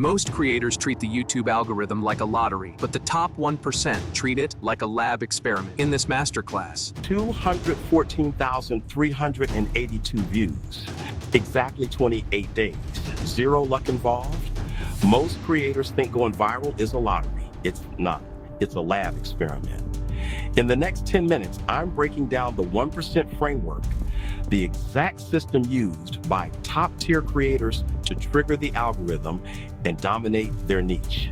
Most creators treat the YouTube algorithm like a lottery, but the top 1% treat it like a lab experiment. In this masterclass, 214,382 views, exactly 28 days, zero luck involved. Most creators think going viral is a lottery. It's not. It's a lab experiment. In the next 10 minutes, I'm breaking down the 1% framework, the exact system used by top-tier creators to trigger the algorithm and dominate their niche.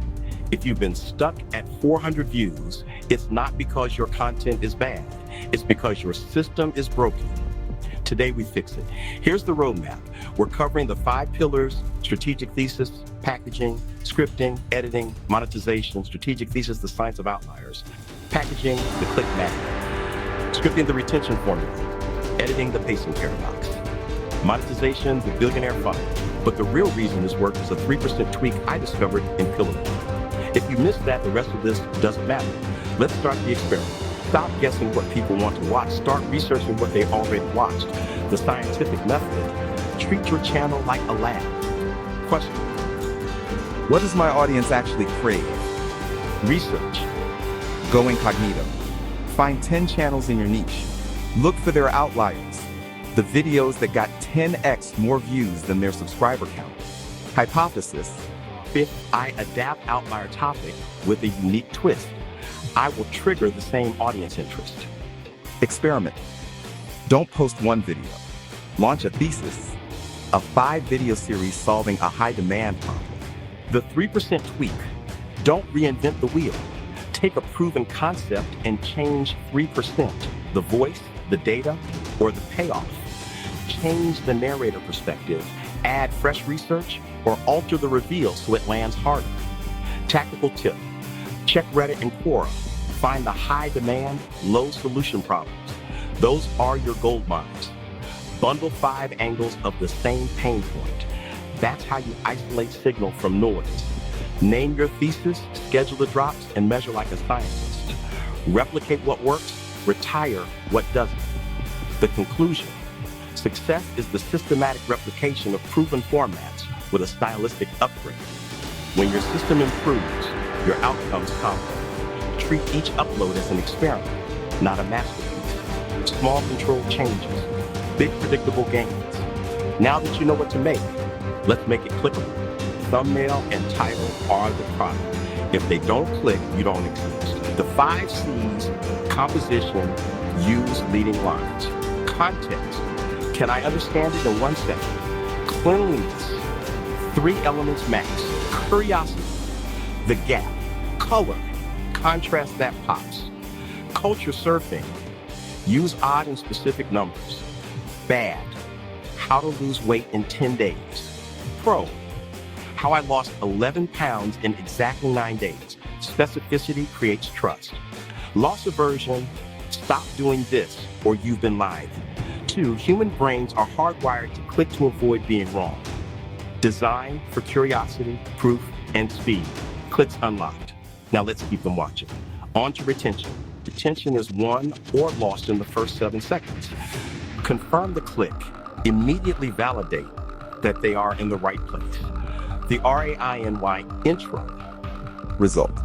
If you've been stuck at 400 views, it's not because your content is bad. It's because your system is broken. Today we fix it. Here's the roadmap. We're covering the 5 pillars: strategic thesis, packaging, scripting, editing, monetization, strategic thesis, the science of outliers, packaging, the click magic, scripting, the retention formula, editing, the pacing paradox, monetization, the billionaire funnel. But the real reason this works is a 3% tweak I discovered in pillar 1. If you missed that, the rest of this doesn't matter. Let's start the experiment. Stop guessing what people want to watch. Start researching what they already watched. The scientific method. Treat your channel like a lab. Question. What does my audience actually crave? Research. Go incognito. Find 10 channels in your niche. Look for their outliers. The videos that got 10x more views than their subscriber count. Hypothesis. If I adapt outlier topic with a unique twist, I will trigger the same audience interest. Experiment. Don't post one video. Launch a thesis. A 5-video series solving a high-demand problem. The 3% tweak. Don't reinvent the wheel. Take a proven concept and change 3%. The voice, the data, or the payoff. Change the narrator perspective. Add fresh research or alter the reveal so it lands harder. Tactical tip. Check Reddit and Quora. Find the high demand, low solution problems. Those are your gold mines. Bundle 5 angles of the same pain point. That's how you isolate signal from noise. Name your thesis, schedule the drops, and measure like a scientist. Replicate what works, retire what doesn't. The conclusion. Success is the systematic replication of proven formats with a stylistic upgrade. When your system improves, your outcomes compound. Treat each upload as an experiment, not a masterpiece. Small controlled changes, big predictable gains. Now that you know what to make, let's make it clickable. Thumbnail and title are the product. If they don't click, you don't exist. The 5 C's: composition, use leading lines. Context. Can I understand it in 1 second? Cleanliness. 3 elements max. Curiosity. The gap. Color. Contrast that pops. Culture surfing. Use odd and specific numbers. Bad. How to lose weight in 10 days. Pro. How I lost 11 pounds in exactly 9 days. Specificity creates trust. Loss aversion. Stop doing this or you've been lied. 2, human brains are hardwired to click to avoid being wrong. Design for curiosity, proof, and speed. Clicks unlocked. Now let's keep them watching. On to retention. Retention is won or lost in the first 7 seconds. Confirm the click. Immediately validate that they are in the right place. The RAINY intro. Result.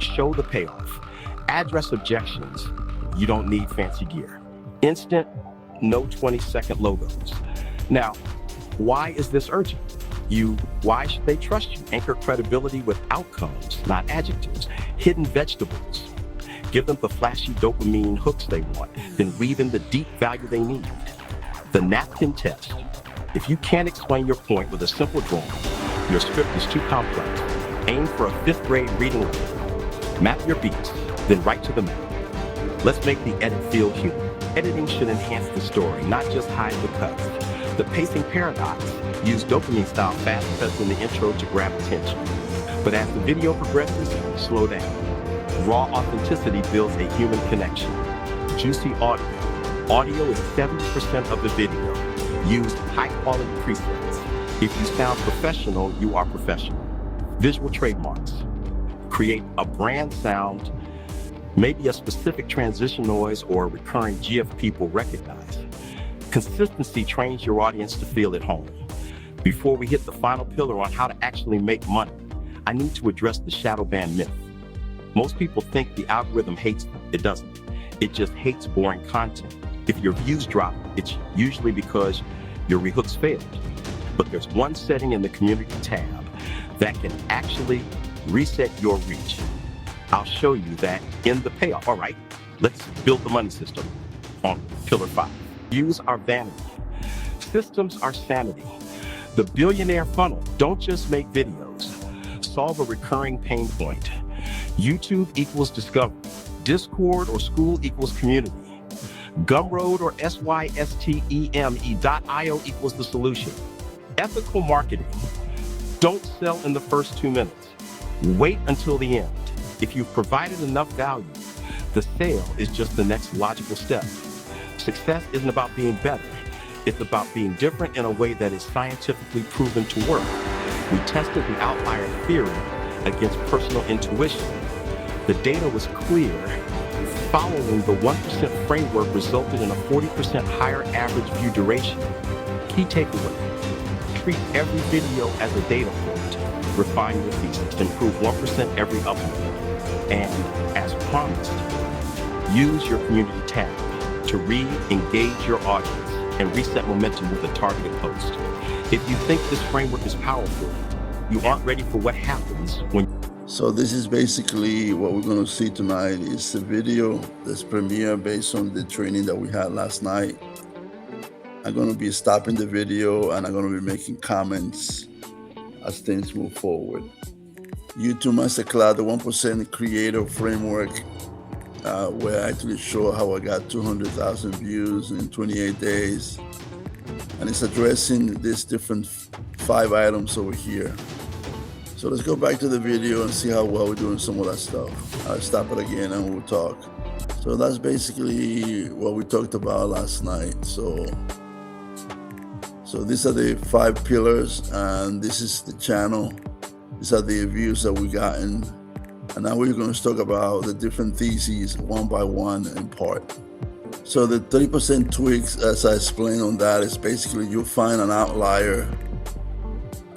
Show the payoff. Address objections. You don't need fancy gear. Instant, no 20-second logos. Now, why is this urgent? Why should they trust you? Anchor credibility with outcomes, not adjectives. Hidden vegetables. Give them the flashy dopamine hooks they want, then weave in the deep value they need. The napkin test. If you can't explain your point with a simple drawing, your script is too complex. Aim for a 5th grade reading level. Map your beats, then write to the map. Let's make the edit feel human. Editing should enhance the story, not just hide the cuts. The pacing paradox. Use dopamine-style fast cuts in the intro to grab attention. But as the video progresses, slow down. Raw authenticity builds a human connection. Juicy audio. Audio is 70% of the video. Use high-quality presets. If you sound professional, you are professional. Visual trademarks. Create a brand sound, maybe a specific transition noise or a recurring GIF people recognize. Consistency trains your audience to feel at home. Before we hit the final pillar on how to actually make money, I need to address the Shadowban myth. Most people think the algorithm hates them. It doesn't. It just hates boring content. If your views drop, it's usually because your rehooks failed. But there's one setting in the community tab that can actually reset your reach. I'll show you that in the payoff. All right, let's build the money system on pillar 5. Views are vanity. Systems are sanity. The billionaire funnel. Don't just make videos. Solve a recurring pain point. YouTube equals discovery. Discord or school equals community. Gumroad or systeme.io equals the solution. Ethical marketing. Don't sell in the first 2 minutes. Wait until the end. If you've provided enough value, the sale is just the next logical step. Success isn't about being better. It's about being different in a way that is scientifically proven to work. We tested the outlier theory against personal intuition. The data was clear. Following the 1% framework resulted in a 40% higher average view duration. Key takeaway: treat every video as a data point. Refine your thesis. Improve 1% every upload. And as promised, use your community tab to re-engage your audience and reset momentum with a targeted post. If you think this framework is powerful, you aren't ready for what happens when... So this is basically what we're going to see tonight. Is the video that's premiere based on the training that we had last night. I'm going to be stopping the video and I'm going to be making comments as things move forward. YouTube Masterclass, the 1% creator framework, where I actually show how I got 200,000 views in 28 days. And it's addressing these different 5 items over here. So let's go back to the video and see how well we're doing some of that stuff. I'll stop it again and we'll talk. So that's basically what we talked about last night. So these are the 5 pillars, and this is the channel. These are the views that we gotten. And now we're going to talk about the different theses one by one in part. So the 30% tweaks, as I explained on that, is basically you find an outlier.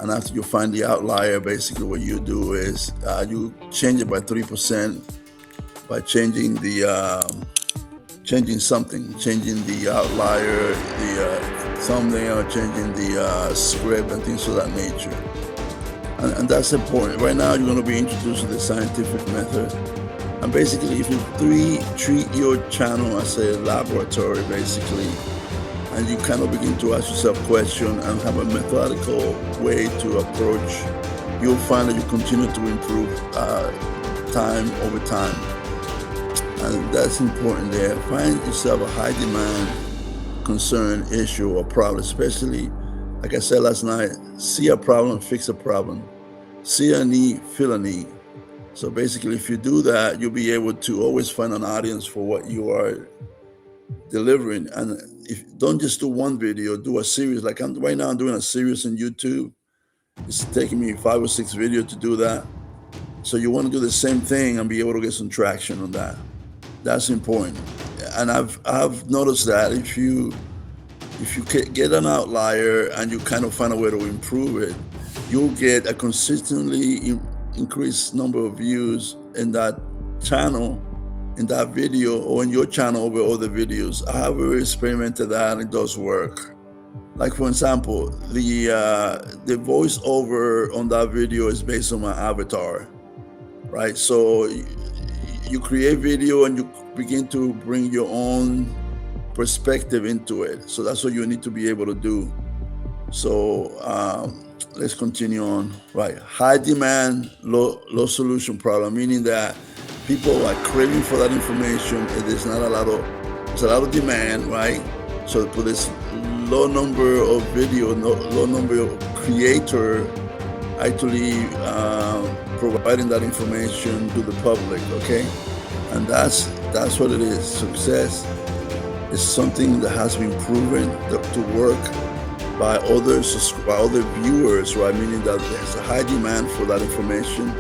And after you find the outlier, basically what you do is you change it by 3% by changing the changing the outlier, the thumbnail, changing the script and things of that nature. And that's important. Right now, you're going to be introduced to the scientific method. And basically, if you treat your channel as a laboratory, basically, and you kind of begin to ask yourself questions and have a methodical way to approach, you'll find that you continue to improve time over time. And that's important there. Find yourself a high demand, concern, issue, or problem, especially, like I said last night, see a problem, fix a problem. See a need, fill a need. So basically, if you do that, you'll be able to always find an audience for what you are delivering. And if don't just do one video, do a series. Like right now I'm doing a series on YouTube. It's taking me 5 or 6 videos to do that. So you want to do the same thing and be able to get some traction on that. That's important. And I've noticed that if you get an outlier and you kind of find a way to improve it, you'll get a consistently increased number of views in that channel, in that video, or in your channel over other videos. I have already experimented that and it does work. Like for example, the voiceover on that video is based on my avatar, right? So you create video and you begin to bring your own perspective into it. So that's what you need to be able to do. So let's continue on. Right, high demand, low solution problem, meaning that people are craving for that information. There's a lot of demand, right? So for this low number of video, low number of creator actually providing that information to the public, okay? And that's what it is. Success is something that has been proven to work by other viewers, right? Meaning that there's a high demand for that information.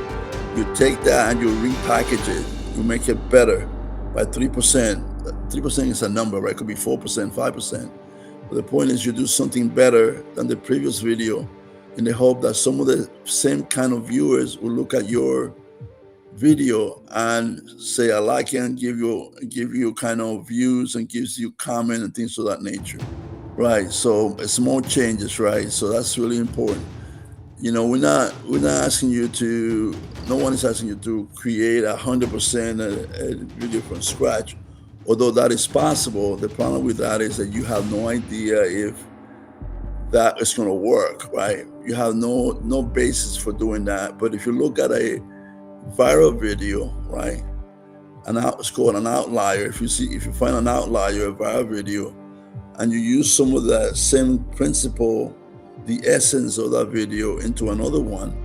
You take that and you repackage it. You make it better by 3%. 3% is a number, right? It could be 4%, 5%. But the point is you do something better than the previous video in the hope that some of the same kind of viewers will look at your video and say I like it and give you kind of views and gives you comment and things of that nature, right? So small changes, right? So that's really important. We're not asking you to, no one is asking you to create 100% a video from scratch, although that is possible. The problem with that is that you have no idea if that is going to work, right? You have no basis for doing that. But if you look at a viral video, right, it's called an outlier. If you find an outlier, a viral video, and you use some of that same principle, the essence of that video, into another one,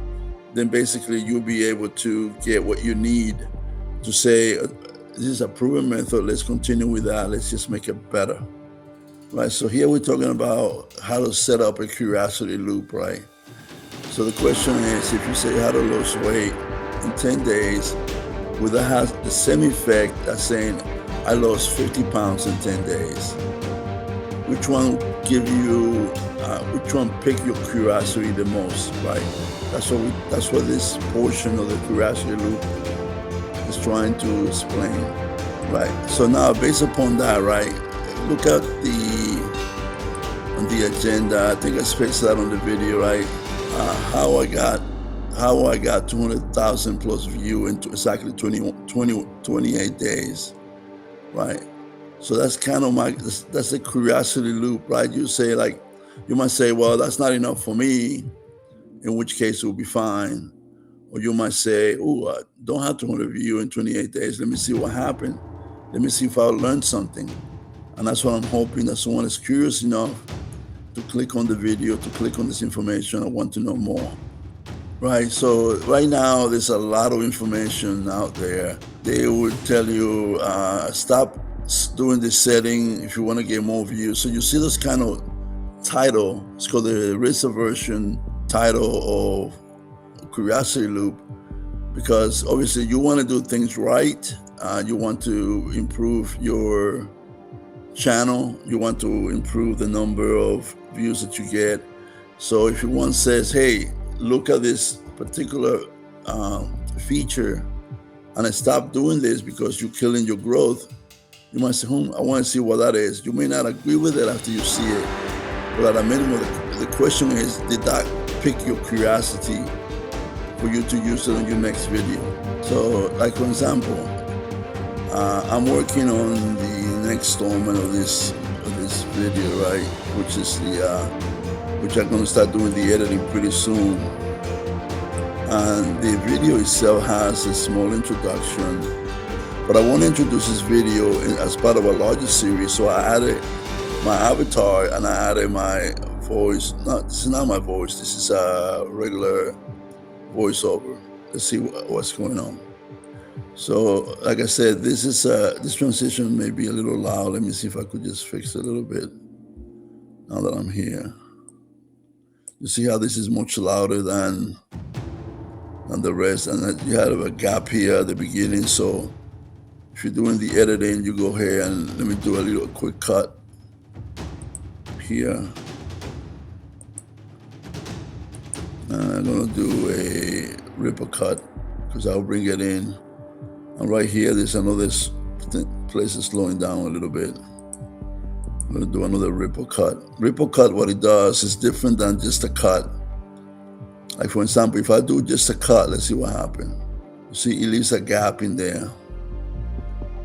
then basically you'll be able to get what you need to say, this is a proven method, let's continue with that, let's just make it better, right? So here we're talking about how to set up a curiosity loop, right? So the question is, if you say how to lose weight in 10 days, will that have the same effect as saying I lost 50 pounds in 10 days? Which one which one pick your curiosity the most, right? That's what this portion of the curiosity loop is trying to explain, right? So now, based upon that, right, look at on the agenda. I think I spaced that on the video, right? How I got 200,000 plus view into exactly 28 days, right? So that's kind of that's the curiosity loop, right? You might say, well, that's not enough for me, in which case it will be fine. Or you might say, oh, I don't have 200 views in 28 days. Let me see what happened. Let me see if I'll learn something. And that's what I'm hoping, that someone is curious enough to click on the video, to click on this information. I want to know more, right? So right now, there's a lot of information out there. They will tell you, stop doing this setting if you want to get more views. So you see this kind of title, it's called the Reserve version title of Curiosity Loop, because obviously you want to do things right. You want to improve your channel. You want to improve the number of views that you get. So if one says, hey, look at this particular feature and I stop doing this because you're killing your growth, you might say, I want to see what that is. You may not agree with it after you see it, but at a minimum, the question is, did that pique your curiosity for you to use it on your next video? So, like for example, I'm working on the next installment of this video, right? Which I'm going to start doing the editing pretty soon. And the video itself has a small introduction, but I want to introduce this video as part of a larger series. So I added my avatar and I added my voice. No, this is not my voice. This is a regular voiceover. Let's see what's going on. So, like I said, this transition may be a little loud. Let me see if I could just fix it a little bit now that I'm here. You see how this is much louder than the rest, and you have a gap here at the beginning. So if you're doing the editing, you go here and let me do a quick cut here. And I'm gonna do a ripple cut because I'll bring it in. And right here, there's another place is slowing down a little bit. I'm gonna do another ripple cut. Ripple cut, what it does is different than just a cut. Like for example, if I do just a cut, let's see what happens. You see, it leaves a gap in there.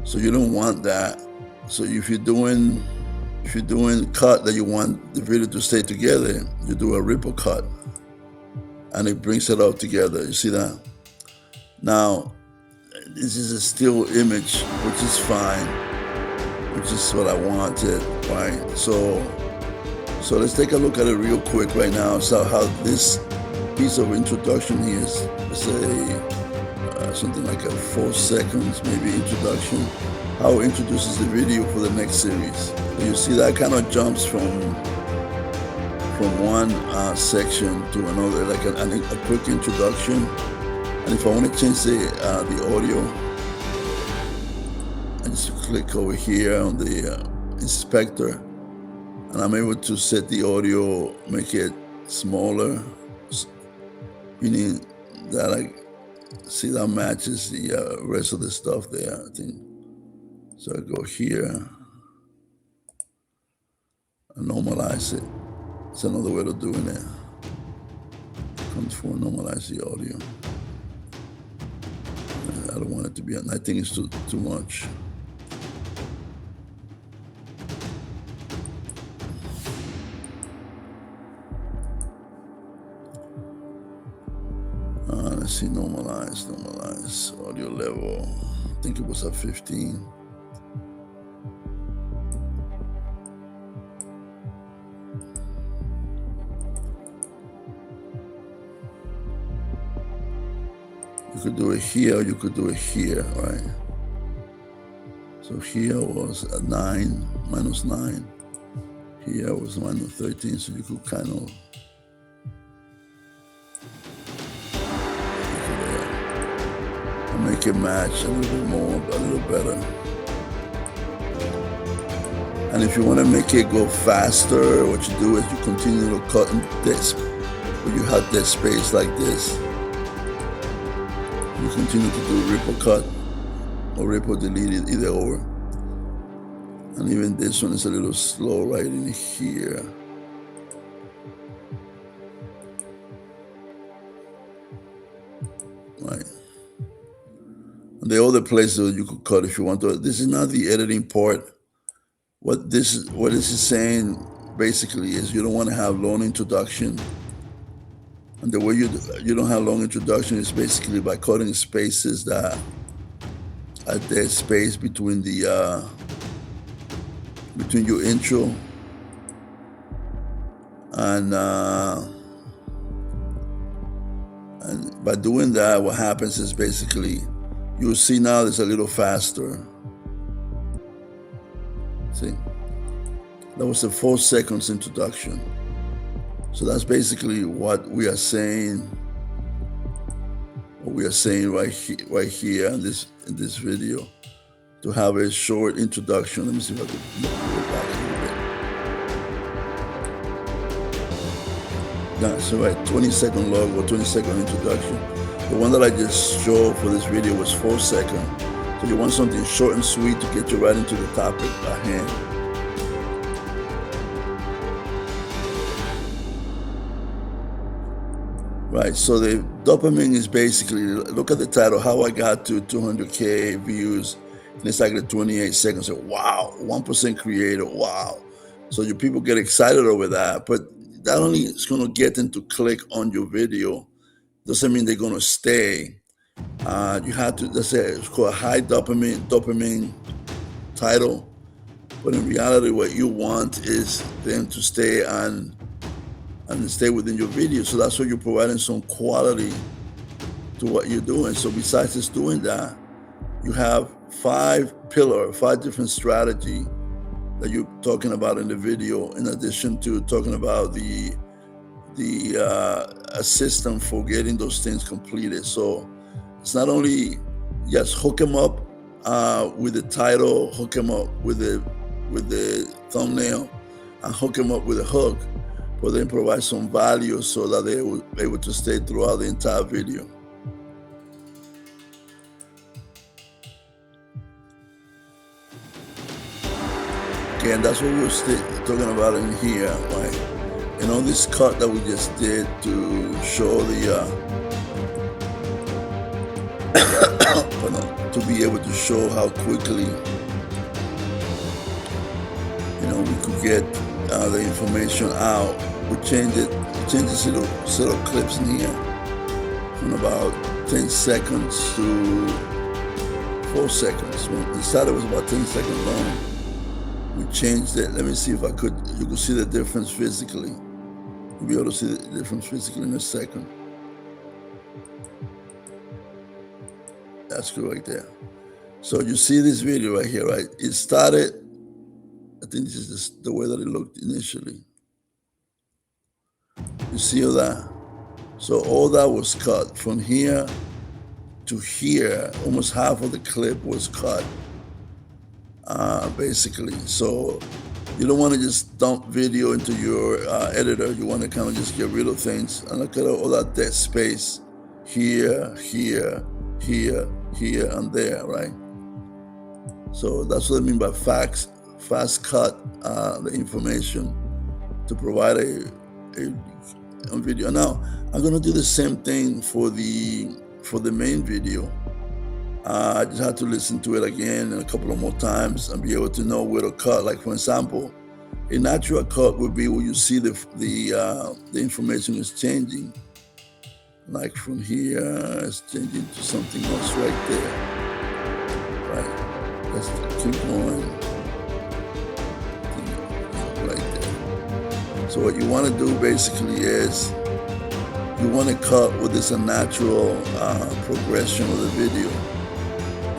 So you don't want that. So if you're doing cut that you want the video to stay together, you do a ripple cut, and it brings it all together. You see that? Now, this is a still image, which is fine, which is what I wanted, right? So let's take a look at it real quick right now. So how this piece of introduction here is, let's say something like a 4 seconds maybe introduction, how it introduces the video for the next series. And you see that kind of jumps from one section to another, like a quick introduction. And if I want to change the audio, I just click over here on the inspector, And I'm able to set the audio, make it smaller, meaning that I see that matches the rest of the stuff there, I think. So I go here and normalize it. It's another way of doing it. Control, normalize the audio. I don't want it to be, I think it's too much. Let's see, normalize audio level. I think it was at 15. You could do it here, or you could do it here, right? So here was a 9, -9. Here was -13, so you could kind of make it match a little bit more, a little better. And if you want to make it go faster, what you do is you continue to cut in this, where you have this space like this. You continue to do ripple cut or ripple delete, either or. And even this one is a little slow right in here. Right. And the other places you could cut if you want to. This is not the editing part. What this is saying basically is you don't want to have long introduction. And the way you don't have long introduction is basically by cutting spaces that are there space between the between your intro and by doing that, what happens is basically you'll see now it's a little faster. See, that was a 4 seconds introduction. So that's basically what we are saying. What we are saying right here in this video, to have a short introduction. Let me see if I can go back a little bit. So right, 20-second log or 20-second introduction. The one that I just showed for this video was 4 seconds. So you want something short and sweet to get you right into the topic at hand. Right, so the dopamine is basically, look at the title, How I Got to 200K Views, and it's like 28 seconds. So, wow, 1% creator, wow. So your people get excited over that, but that only is going to get them to click on your video. Doesn't mean they're going to stay. You have to, let's say it's called a high dopamine title, but in reality, what you want is them to stay on and stay within your video. So that's why you're providing some quality to what you're doing. So besides just doing that, you have 5 different strategies that you're talking about in the video, in addition to talking about a system for getting those things completed. So it's not only just hook them up with the title, hook them up with the thumbnail, and hook them up with a hook, but then provide some value so that they will be able to stay throughout the entire video. Okay, and that's what we're talking about in here, right? And on this cut that we just did to show to be able to show how quickly, we could get the information out. We change this little set of clips in here from about 10 seconds to 4 seconds. When it started, it was about 10 seconds long. We changed it. Let me see if you could see the difference physically. You'll be able to see the difference physically in a second. That's good right there. So you see this video right here, right? It started, I think this is just the way that it looked initially. You see all that? So all that was cut. From here to here, almost half of the clip was cut, basically. So You don't want to just dump video into your editor. You want to kind of just get rid of things. And look at all that dead space here, here, here, here, and there, right? So that's what I mean by fast cut the information to provide a video. Now I'm gonna do the same thing for the main video. I just had to listen to it again and a couple of more times and be able to know where to cut. Like for example, a natural cut would be where you see the information is changing. Like from here, it's changing to something else right there. Right. Let's keep going. Right there. So what you want to do basically is you want to cut what is a natural progression of the video.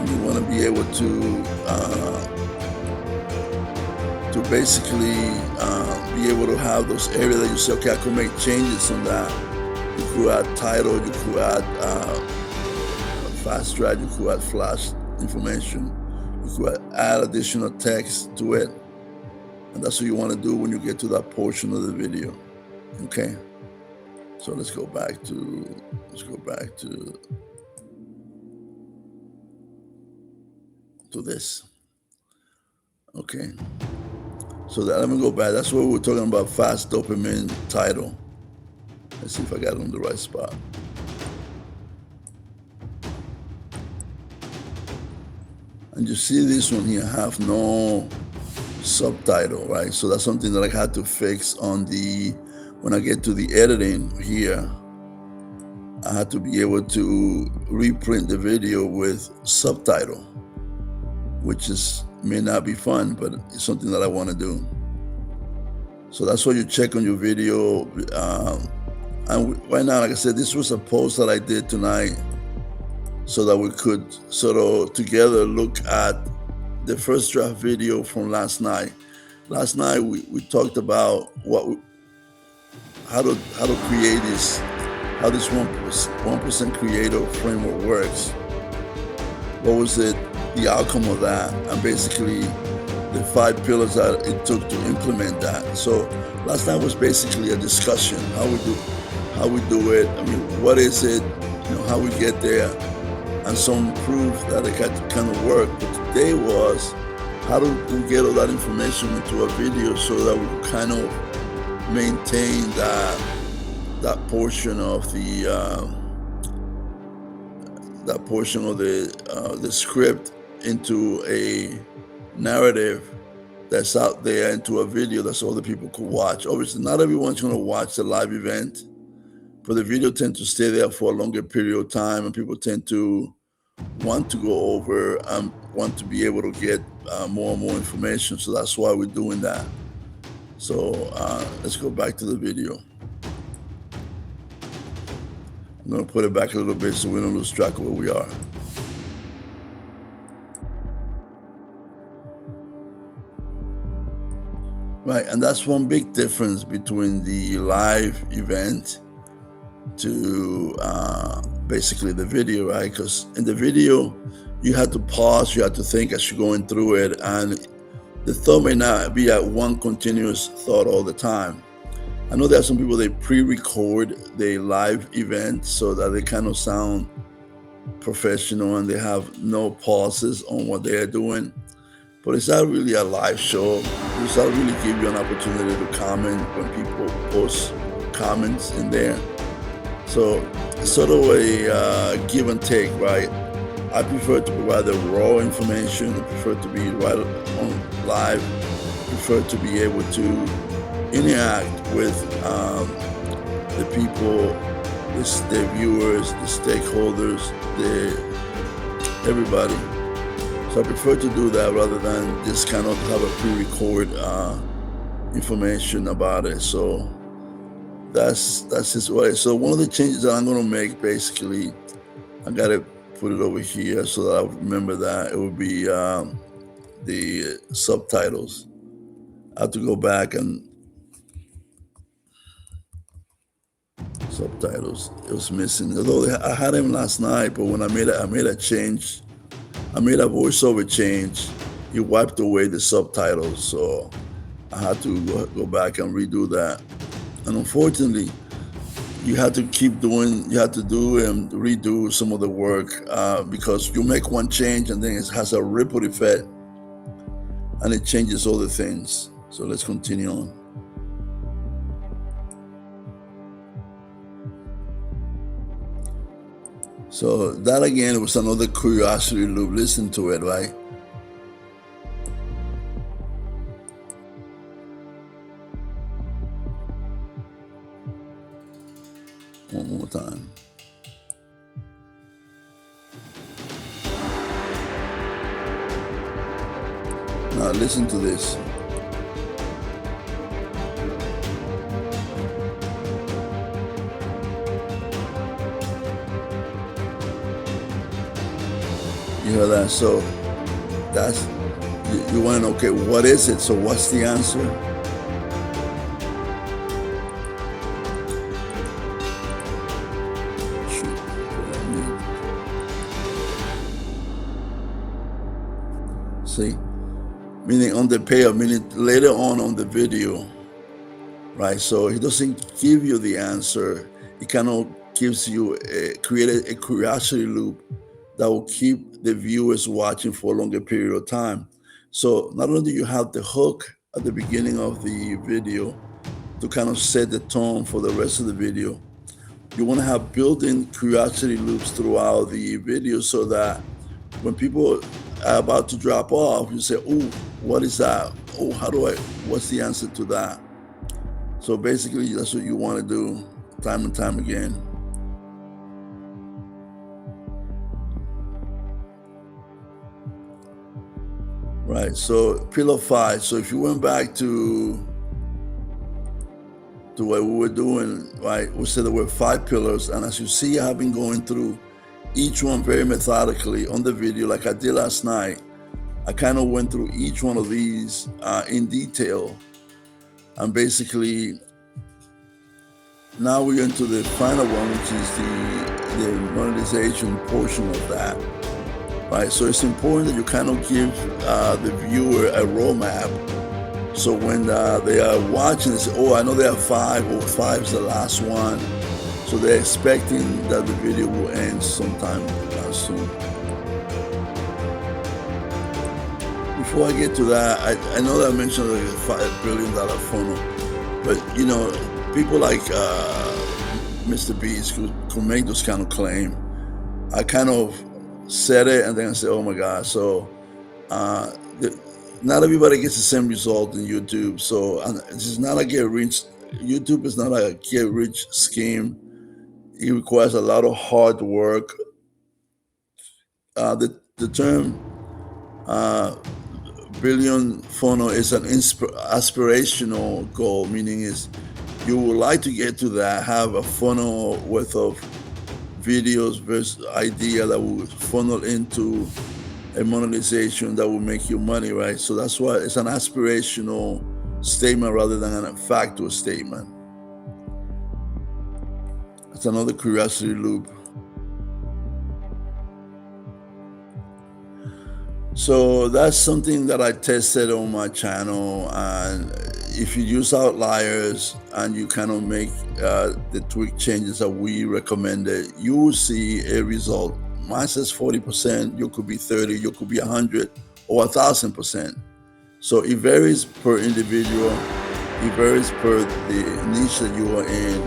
You want to be able to basically be able to have those areas that you say, okay, I could make changes on that. You could add title, you could add fast track, you could add flash information, you could add additional text to it. And that's what you want to do when you get to that portion of the video. Okay. So let's go back to this. Okay. So let me go back. That's what we're talking about, fast dopamine title. Let's see if I got it on the right spot. And you see this one here have no subtitle, right? So that's something that I had to fix on when I get to the editing here. I had to be able to reprint the video with subtitle, which may not be fun, but it's something that I want to do. So that's what you check on your video. And right now, like I said, this was a post that I did tonight so that we could sort of together look at the first draft video from last night. Last night we talked about how to create this, how this 1% creator framework works. What was the outcome of that, and basically the 5 pillars that it took to implement that. So last night was basically a discussion, how we do it. I mean, what is it, how we get there, and some proof that it kind of work. But today was how do we get all that information into a video so that we can kind of maintain that portion of the script into a narrative that's out there, into a video that's other people could watch. Obviously, not everyone's going to watch the live event, but the video tends to stay there for a longer period of time, and people tend to want to go over and want to be able to get more and more information. So that's why we're doing that. So let's go back to the video. I'm going to put it back a little bit so we don't lose track of where we are. Right, and that's one big difference between the live event to basically the video, right? Because in the video, you have to pause, you have to think as you're going through it, and the thought may not be at one continuous thought all the time. I know there are some people, they pre-record their live event so that they kind of sound professional and they have no pauses on what they are doing. But it's not really a live show. It's not really give you an opportunity to comment when people post comments in there. So it's sort of a give and take, right? I prefer to provide the raw information. I prefer to be right on live. I prefer to be able to interact with the people, the viewers, the stakeholders, everybody. So I prefer to do that rather than just kind of have a pre-record information about it. So that's just what it is. So one of the changes that I'm going to make, basically, I got to put it over here so that I remember that it would be the subtitles. I have to go back and subtitles. It was missing. Although I had them last night, but when I made a change. I made a voiceover change. He wiped away the subtitles, so I had to go back and redo that. And unfortunately, you have to keep doing, you have to do and redo some of the work because you make one change and then it has a ripple effect and it changes other things. So let's continue on. So that again was another curiosity loop. Listen to it, right? One more time. Now listen to this. You hear that? So that's, you want to know, okay, what is it? So what's the answer? See, meaning on the payoff, meaning later on the video, right? So he doesn't give you the answer. He kind of gives you created a curiosity loop that will keep the viewers watching for a longer period of time. So not only do you have the hook at the beginning of the video to kind of set the tone for the rest of the video, you want to have built-in curiosity loops throughout the video so that when people are about to drop off, you say, oh, what is that? Oh, what's the answer to that? So basically, that's what you want to do time and time again. Right, so pillar 5. So if you went back to what we were doing, right, we said there were 5 pillars, and as you see, I have been going through each one very methodically on the video like I did last night. I kind of went through each one of these in detail, and basically now we're into the final one, which is the monetization portion of that. Right, so it's important that you kind of give the viewer a roadmap. So when they are watching, they say, oh, I know there are 5, or 5 is the last one. So they're expecting that the video will end sometime soon. Before I get to that, I know that I mentioned the $5 billion funnel, but you know, people like Mr. Beast could make those kind of claim. I kind of said it and then I said, oh my God. So not everybody gets the same result in YouTube. So this is not a YouTube is not a get rich scheme. It requires a lot of hard work. The term billion funnel is an aspirational goal, meaning is you would like to get to that, have a funnel worth of videos versus idea that will funnel into a monetization that will make you money, right? So that's why it's an aspirational statement rather than a factual statement. It's another curiosity loop. So that's something that I tested on my channel, and if you use outliers and you kind of make the tweak changes that we recommended, you will see a result. Mine says 40%, you could be 30, you could be 100 or 1,000%. So it varies per individual, it varies per the niche that you are in,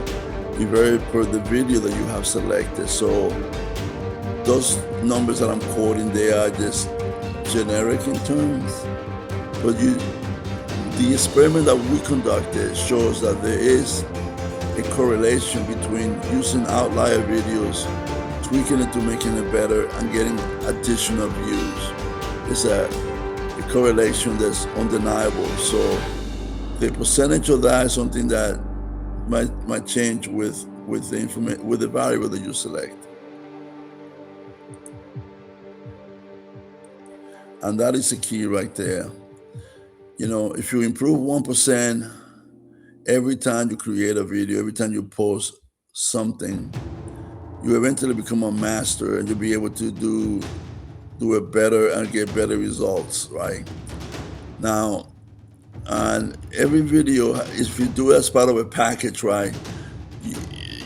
it varies per the video that you have selected. So those numbers that I'm quoting, they are just generic in terms, but the experiment that we conducted shows that there is a correlation between using outlier videos, tweaking it to making it better, and getting additional views. It's a correlation that's undeniable. So the percentage of that is something that might change with the variable that you select. And that is the key right there. You know, if you improve 1% every time you create a video, every time you post something, you eventually become a master and you'll be able to do it better and get better results, right? Now, And every video, if you do it as part of a package, right,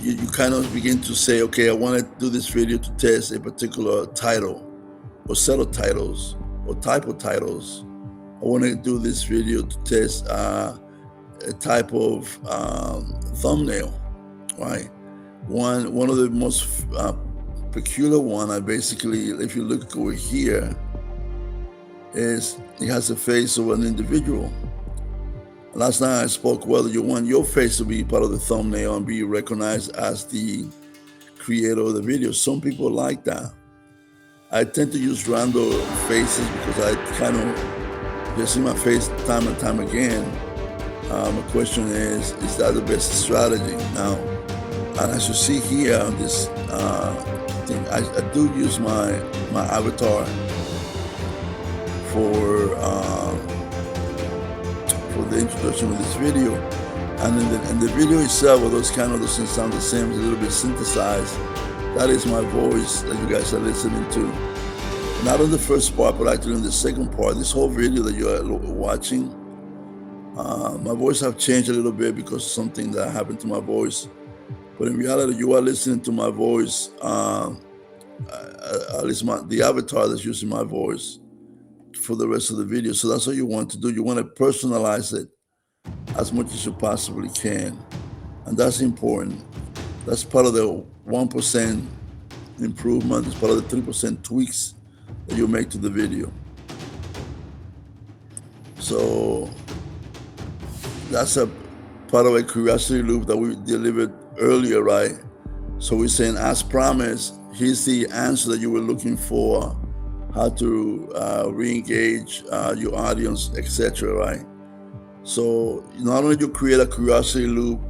you kind of begin to say, okay, I want to do this video to test a particular title or set of titles or type of titles. I want to do this video to test a type of thumbnail, right? One of the most peculiar one, I basically, if you look over here, is it has a face of an individual. Last night I spoke whether you want your face to be part of the thumbnail and be recognized as the creator of the video. Some people like that. I tend to use random faces because I kind of just see my face time and time again. My question is that the best strategy? Now, and as you see here on this thing, I do use my avatar for the introduction of this video, and in the video itself, although it's kind of doesn't sound the same, it's a little bit synthesized. That is my voice that you guys are listening to. Not on the first part, but actually in the second part. This whole video that you are watching, my voice have changed a little bit because of something that happened to my voice. But in reality, you are listening to my voice, at least the avatar that's using my voice for the rest of the video. So that's what you want to do. You want to personalize it as much as you possibly can. And that's important. That's part of the 1% improvement. It's part of the 3% tweaks that you make to the video. So that's a part of a curiosity loop that we delivered earlier, right? So we're saying, as promised, here's the answer that you were looking for, how to re-engage your audience, etc., right? So not only do you create a curiosity loop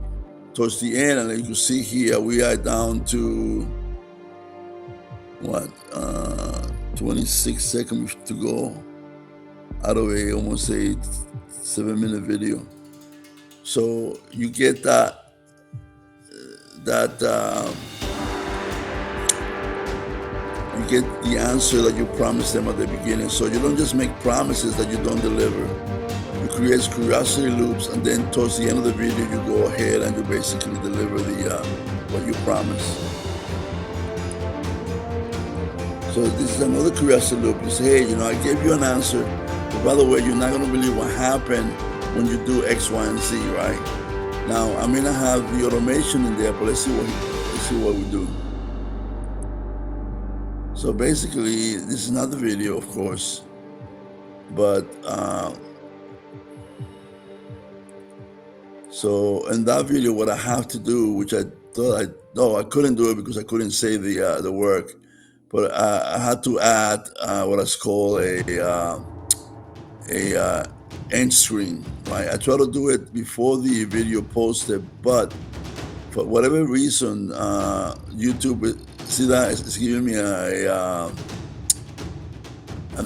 towards the end, and you can see here, we are down to, what, 26 seconds to go out of a almost a 7-minute video. So you get that you get the answer that you promised them at the beginning. So you don't just make promises that you don't deliver. You create curiosity loops, and then towards the end of the video, you go ahead and you basically deliver the what you promised. So this is another curiosity loop. You say, hey, I gave you an answer, but by the way, you're not going to believe what happened when you do X, Y, and Z, right? Now, I may not have the automation in there, but let's see what we do. So basically, this is not the video, of course, but so in that video, what I have to do, which I thought I couldn't do it because I couldn't say the work, but I had to add what is called a end screen, right? I try to do it before the video posted, but for whatever reason, YouTube, see that it's giving me an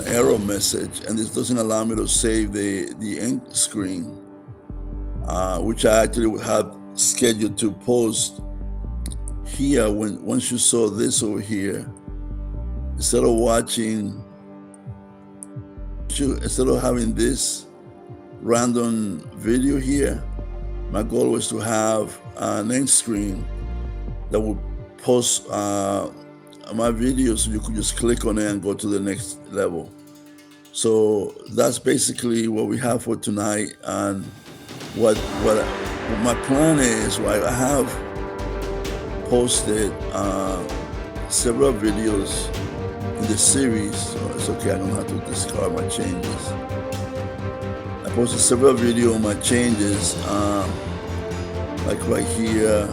error message, and this doesn't allow me to save the end screen, which I actually have scheduled to post here. Once you saw this over here, instead of having this random video here, my goal was to have an end screen that would post my video, so you could just click on it and go to the next level. So that's basically what we have for tonight, and what my plan is, right? I have posted several videos in the series, so it's okay, I don't have to discard my changes. I posted several videos on my changes, like right here,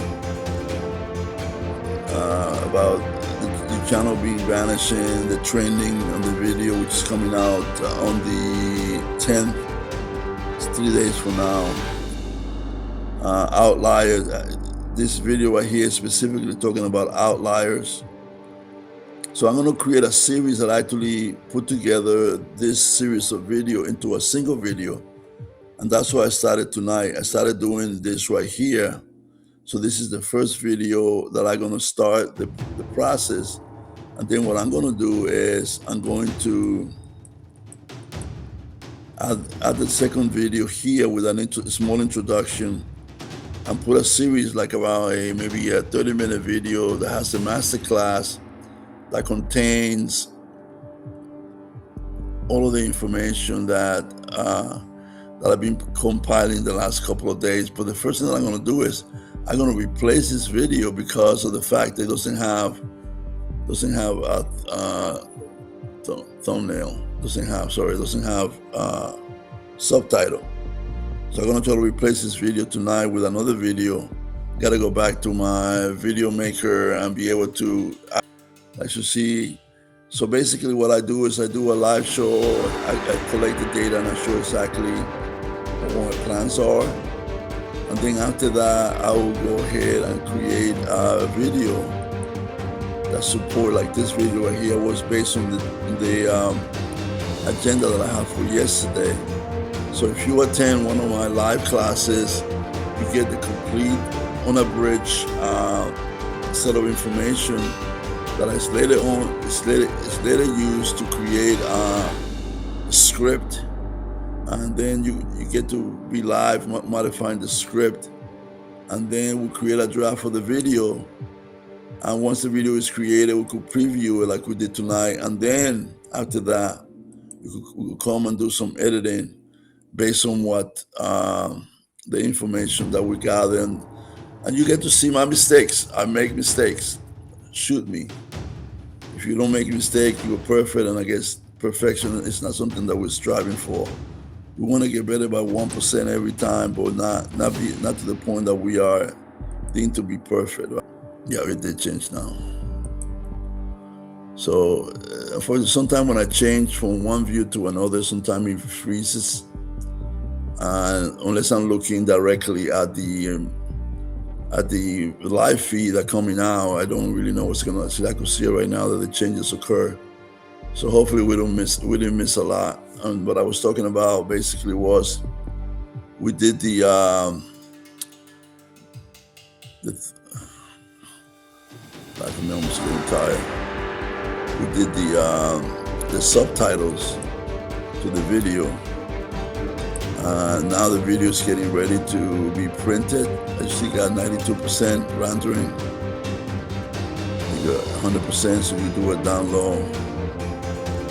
about the channel being vanishing, the trending on the video, which is coming out on the 10th. It's 3 days from now. Outliers. This video right here is specifically talking about outliers. So I'm going to create a series that actually put together this series of video into a single video. And that's what I started tonight. I started doing this right here. So this is the first video that I'm going to start the process. And then what I'm going to do is I'm going to add the second video here with a small introduction, and put a series like around maybe a 30-minute video that has a masterclass that contains all of the information that I've been compiling the last couple of days. But the first thing that I'm going to do is I'm going to replace this video because of the fact that it doesn't have a thumbnail. Doesn't have subtitle. So I'm going to try to replace this video tonight with another video. Got to go back to my video maker and be able to, as you see. So basically what I do is I do a live show. I collect the data and I show exactly what my plans are. And then after that, I will go ahead and create a video that support, like this video right here was based on the agenda that I had for yesterday. So if you attend one of my live classes, you get the complete, unabridged set of information that is later used to create a script, and then you get to be live modifying the script, and then we'll create a draft for the video. And once the video is created, we could preview it like we did tonight, and then after that, we could come and do some editing based on what the information that we gather, and you get to see my mistakes. I make mistakes. Shoot me. If you don't make a mistake, you're perfect, and I guess perfection is not something that we're striving for. We want to get better by 1% every time, but not to the point that we are deemed to be perfect. Right? Yeah, it did change now. So for sometimes when I change from one view to another, sometimes it freezes, unless I'm looking directly at the live feed that coming out. I don't really know what's gonna see. I could see it right now that the changes occur. So hopefully we didn't miss a lot. What I was talking about basically was we did the I'm almost getting tired. We did the subtitles to the video. Now the video is getting ready to be printed. As you see, got 92% rendering. You got 100%, so you do a download.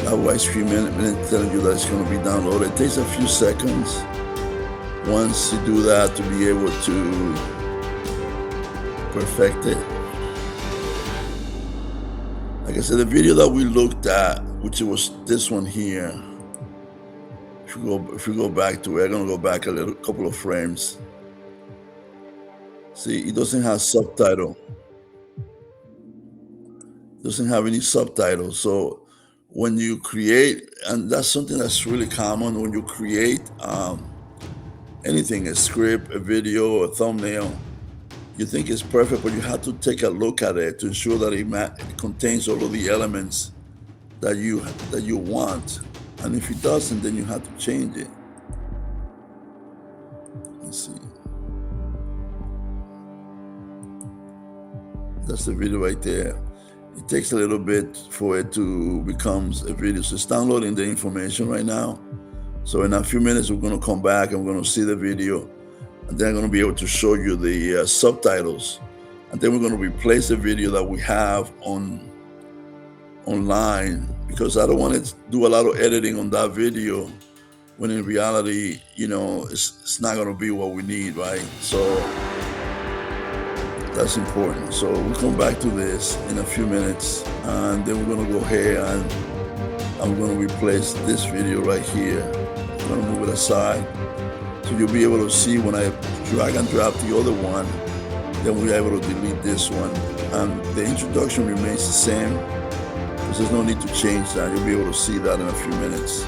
That white screen minute telling you that it's going to be downloaded. It takes a few seconds once you do that to be able to perfect it. Like I said, the video that we looked at, which was this one here. If we go back to it, I'm gonna go back a couple of frames. See, it doesn't have subtitle. It doesn't have any subtitles. So when you create, and that's something that's really common when you create anything, a script, a video, a thumbnail, you think it's perfect, but you have to take a look at it to ensure that it contains all of the elements that you want. And if it doesn't, then you have to change it. Let's see. That's the video right there. It takes a little bit for it to become a video. So it's downloading the information right now. So in a few minutes, we're going to come back and we're going to see the video. And then I'm going to be able to show you the subtitles. And then we're going to replace the video that we have online, because I don't want to do a lot of editing on that video when in reality, it's not going to be what we need, right? So that's important. So we'll come back to this in a few minutes, and then we're going to go ahead and I'm going to replace this video right here. I'm going to move it aside so you'll be able to see when I drag and drop the other one, then we're able to delete this one. And the introduction remains the same. There's no need to change that. You'll be able to see that in a few minutes.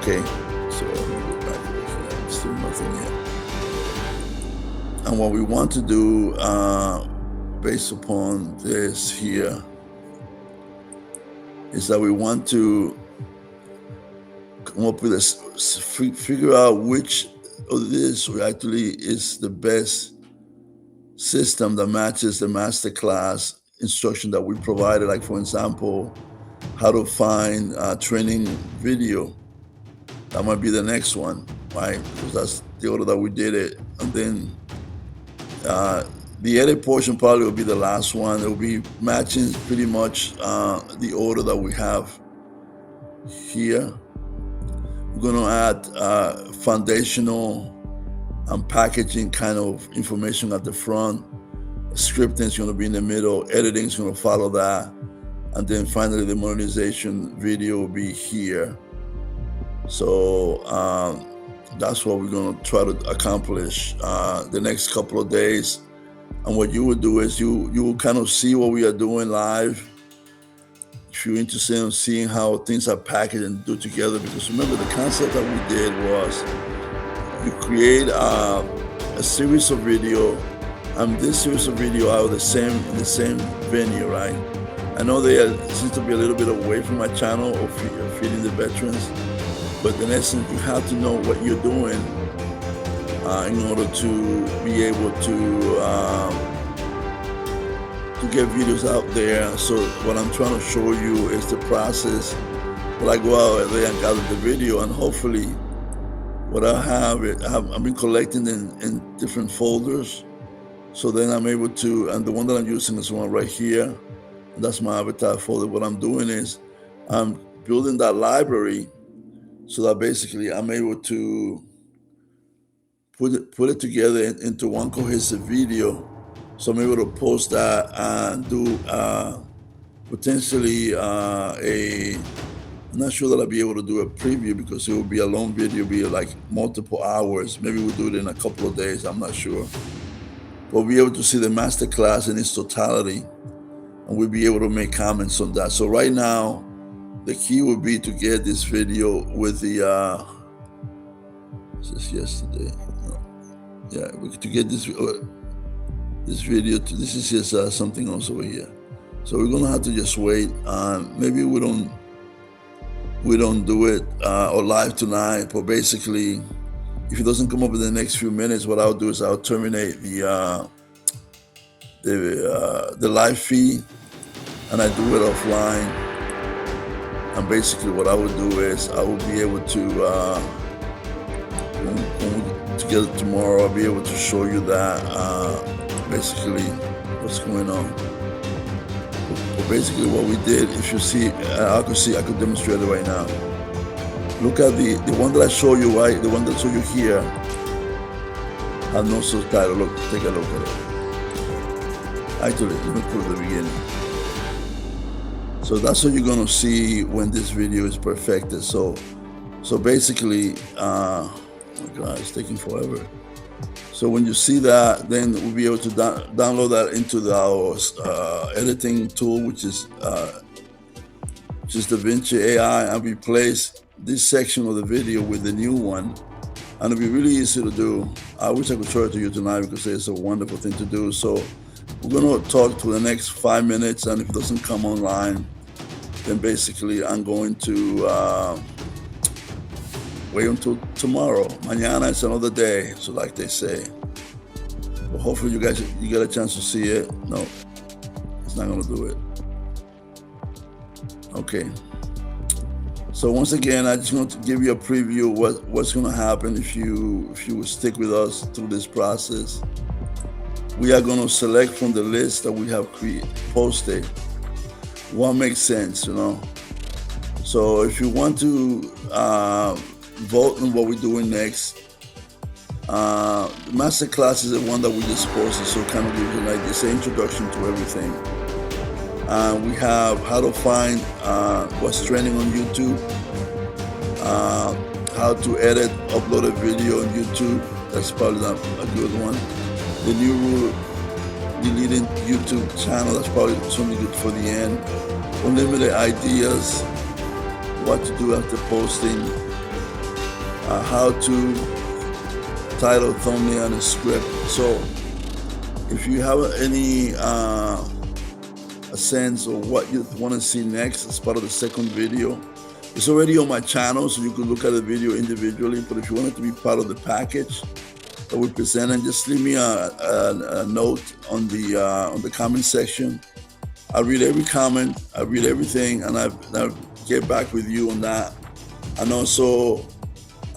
Okay, so let me go back to here. Still nothing yet. And what we want to do, based upon this here, is that we want to come up with figure out which of this actually is the best system that matches the Masterclass instruction that we provided. Like, for example, how to find a training video That might be the next one, right? Because that's the order that we did it. And then the edit portion probably will be the last one. It will be matching pretty much the order that we have here. We're gonna add foundational and packaging kind of information at the front. Scripting is gonna be in the middle. Editing is gonna follow that. And then finally the monetization video will be here. So that's what we're gonna try to accomplish the next couple of days. And what you will do is you will kind of see what we are doing live. If you're interested in seeing how things are packaged and do together, because remember the concept that we did was you create a series of video, and this series of video are in the same venue, right? I know they seem to be a little bit away from my channel of feeding the veterans, but in essence, you have to know what you're doing in order to be able to get videos out there. So what I'm trying to show you is the process that I go out there and gather the video, and hopefully what I have, I've been collecting in different folders. So then I'm able to, and the one that I'm using is one right here. That's my avatar folder. What I'm doing is I'm building that library so that basically I'm able to put it together into one cohesive video. So I'm able to post that and do potentially I'm not sure that I'll be able to do a preview because it will be a long video, be like multiple hours. Maybe we'll do it in a couple of days, I'm not sure. But we'll be able to see the masterclass in its totality, and we'll be able to make comments on that. So right now, the key would be to get this video with the, this is yesterday. No. Yeah, to get this video, this is just something else over here. So we're gonna have to just wait. Maybe we don't do it or live tonight, but basically, if it doesn't come up in the next few minutes, what I'll do is I'll terminate the live feed, and I do it offline. And basically, what I would do is I will be able to, when we get together tomorrow, I'll be able to show you that basically what's going on. But basically, what we did, if you see, I could demonstrate it right now. Look at the one that I show you, right? The one that I show you here has no subtitle. Look, take a look at it. Actually, let me put it at the beginning. So that's what you're gonna see when this video is perfected. So basically, oh my God, it's taking forever. So when you see that, then we'll be able to download that into our editing tool, which is DaVinci AI, and replace this section of the video with the new one. And it'll be really easy to do. I wish I could show it to you tonight because it's a wonderful thing to do. So we're gonna talk for the next 5 minutes, and if it doesn't come online, then basically I'm going to wait until tomorrow. Mañana is another day, so like they say. But hopefully you get a chance to see it. No, it's not gonna do it. Okay. So once again, I just want to give you a preview of what's gonna happen if you will stick with us through this process. We are gonna select from the list that we have posted what makes sense, you know. So if you want to vote on what we're doing next, the Masterclass is the one that we just posted, so kind of gives you like this introduction to everything. We have how to find what's trending on YouTube, how to edit, upload a video on YouTube. That's probably not a good one. The new rule, deleting YouTube channel, that's probably something good for the end. Unlimited ideas, what to do after posting, how to title, thumbnail, and a script. So if you have any a sense of what you want to see next as part of the second video, it's already on my channel, so you can look at the video individually. But if you want it to be part of the package that we present, and just leave me a note on the comment section. I read every comment, I read everything, and I'll get back with you on that. And also,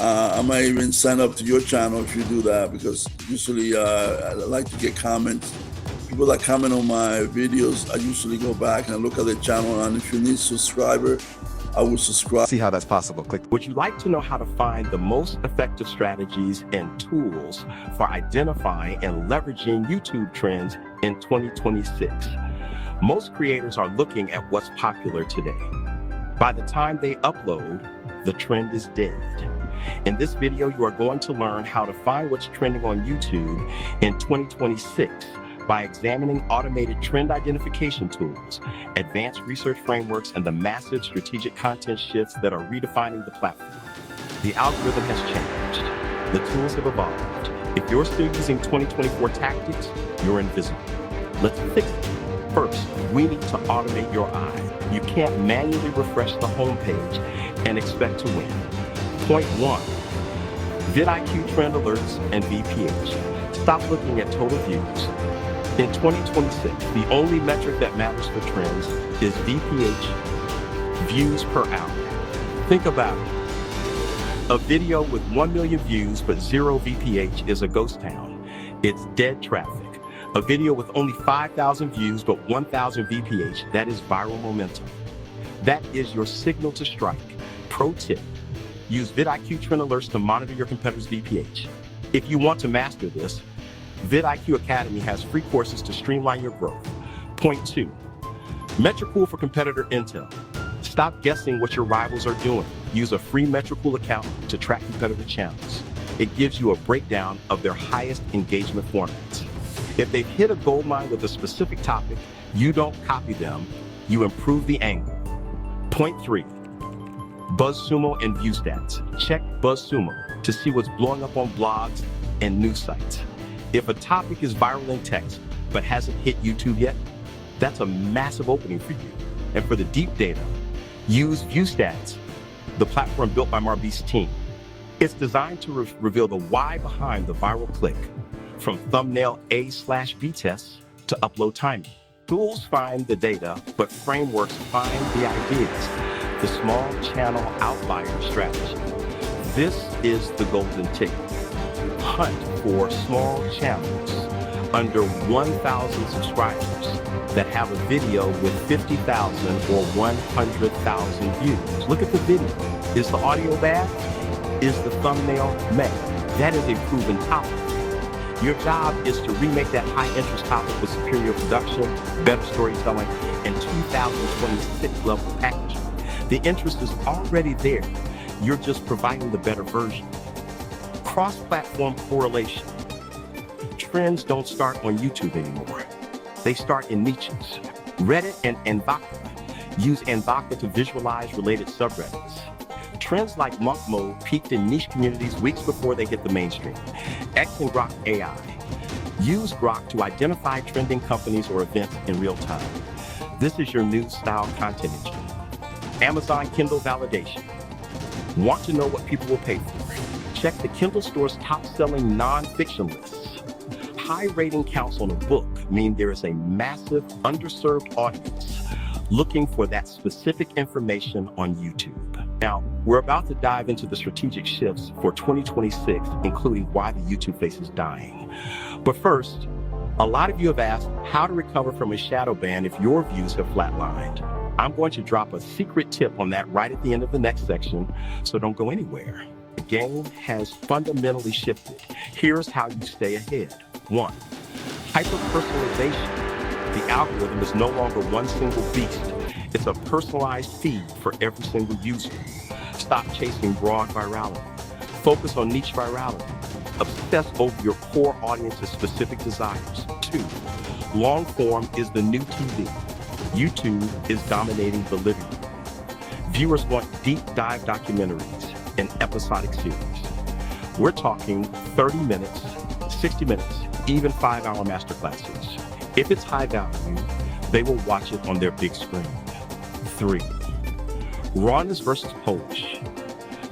I might even sign up to your channel if you do that, because usually I like to get comments. People that comment on my videos, I usually go back and look at the channel, and if you need a subscriber, I will subscribe. See how that's possible. Click. Would you like to know how to find the most effective strategies and tools for identifying and leveraging YouTube trends in 2026? Most creators are looking at what's popular today. By the time they upload, the trend is dead. In this video, you are going to learn how to find what's trending on YouTube in 2026 by examining automated trend identification tools, advanced research frameworks, and the massive strategic content shifts that are redefining the platform. The algorithm has changed. The tools have evolved. If you're still using 2024 tactics, you're invisible. Let's fix it. First, we need to automate your eye. You can't manually refresh the homepage and expect to win. Point 1, vidIQ trend alerts and VPH. Stop looking at total views. In 2026, the only metric that matters for trends is VPH, views per hour. Think about it. A video with 1 million views but 0 VPH is a ghost town. It's dead traffic. A video with only 5,000 views but 1,000 VPH, that is viral momentum. That is your signal to strike. Pro tip, use vidIQ trend alerts to monitor your competitors' VPH. If you want to master this, vidIQ Academy has free courses to streamline your growth. Point 2, Metricool for competitor intel. Stop guessing what your rivals are doing. Use a free Metricool account to track competitor channels. It gives you a breakdown of their highest engagement formats. If they've hit a gold mine with a specific topic, you don't copy them, you improve the angle. Point 3, BuzzSumo and ViewStats. Check BuzzSumo to see what's blowing up on blogs and news sites. If a topic is viral in text but hasn't hit YouTube yet, that's a massive opening for you. And for the deep data, use ViewStats, the platform built by Marby's team. It's designed to reveal the why behind the viral click, from thumbnail A/B tests to upload timing. Tools find the data, but frameworks find the ideas. The small channel outlier strategy. This is the golden ticket. Hunt for small channels under 1,000 subscribers that have a video with 50,000 or 100,000 views. Look at the video. Is the audio bad? Is the thumbnail meh? That is a proven topic. Your job is to remake that high-interest topic with superior production, better storytelling, and 2026 level packaging. The interest is already there. You're just providing the better version. Cross-platform correlation. Trends don't start on YouTube anymore. They start in niches. Reddit and Envaca. Use Envaca to visualize related subreddits. Trends like monk mode peaked in niche communities weeks before they hit the mainstream. X and Grok AI. Use Grok to identify trending companies or events in real time. This is your new style content engine. Amazon Kindle validation. Want to know what people will pay for? Check the Kindle store's top-selling non-fiction lists. High rating counts on a book mean there is a massive underserved audience looking for that specific information on YouTube. Now, we're about to dive into the strategic shifts for 2026, including why the YouTube face is dying. But first, a lot of you have asked how to recover from a shadow ban if your views have flatlined. I'm going to drop a secret tip on that right at the end of the next section, so don't go anywhere. The game has fundamentally shifted. Here's how you stay ahead. 1, hyper-personalization. The algorithm is no longer one single beast. It's a personalized feed for every single user. Stop chasing broad virality. Focus on niche virality. Obsess over your core audience's specific desires. 2, long form is the new TV. YouTube is dominating the living room. Viewers want deep dive documentaries and episodic series. We're talking 30 minutes, 60 minutes, even 5-hour masterclasses. If it's high value, they will watch it on their big screen. 3, rawness versus polish.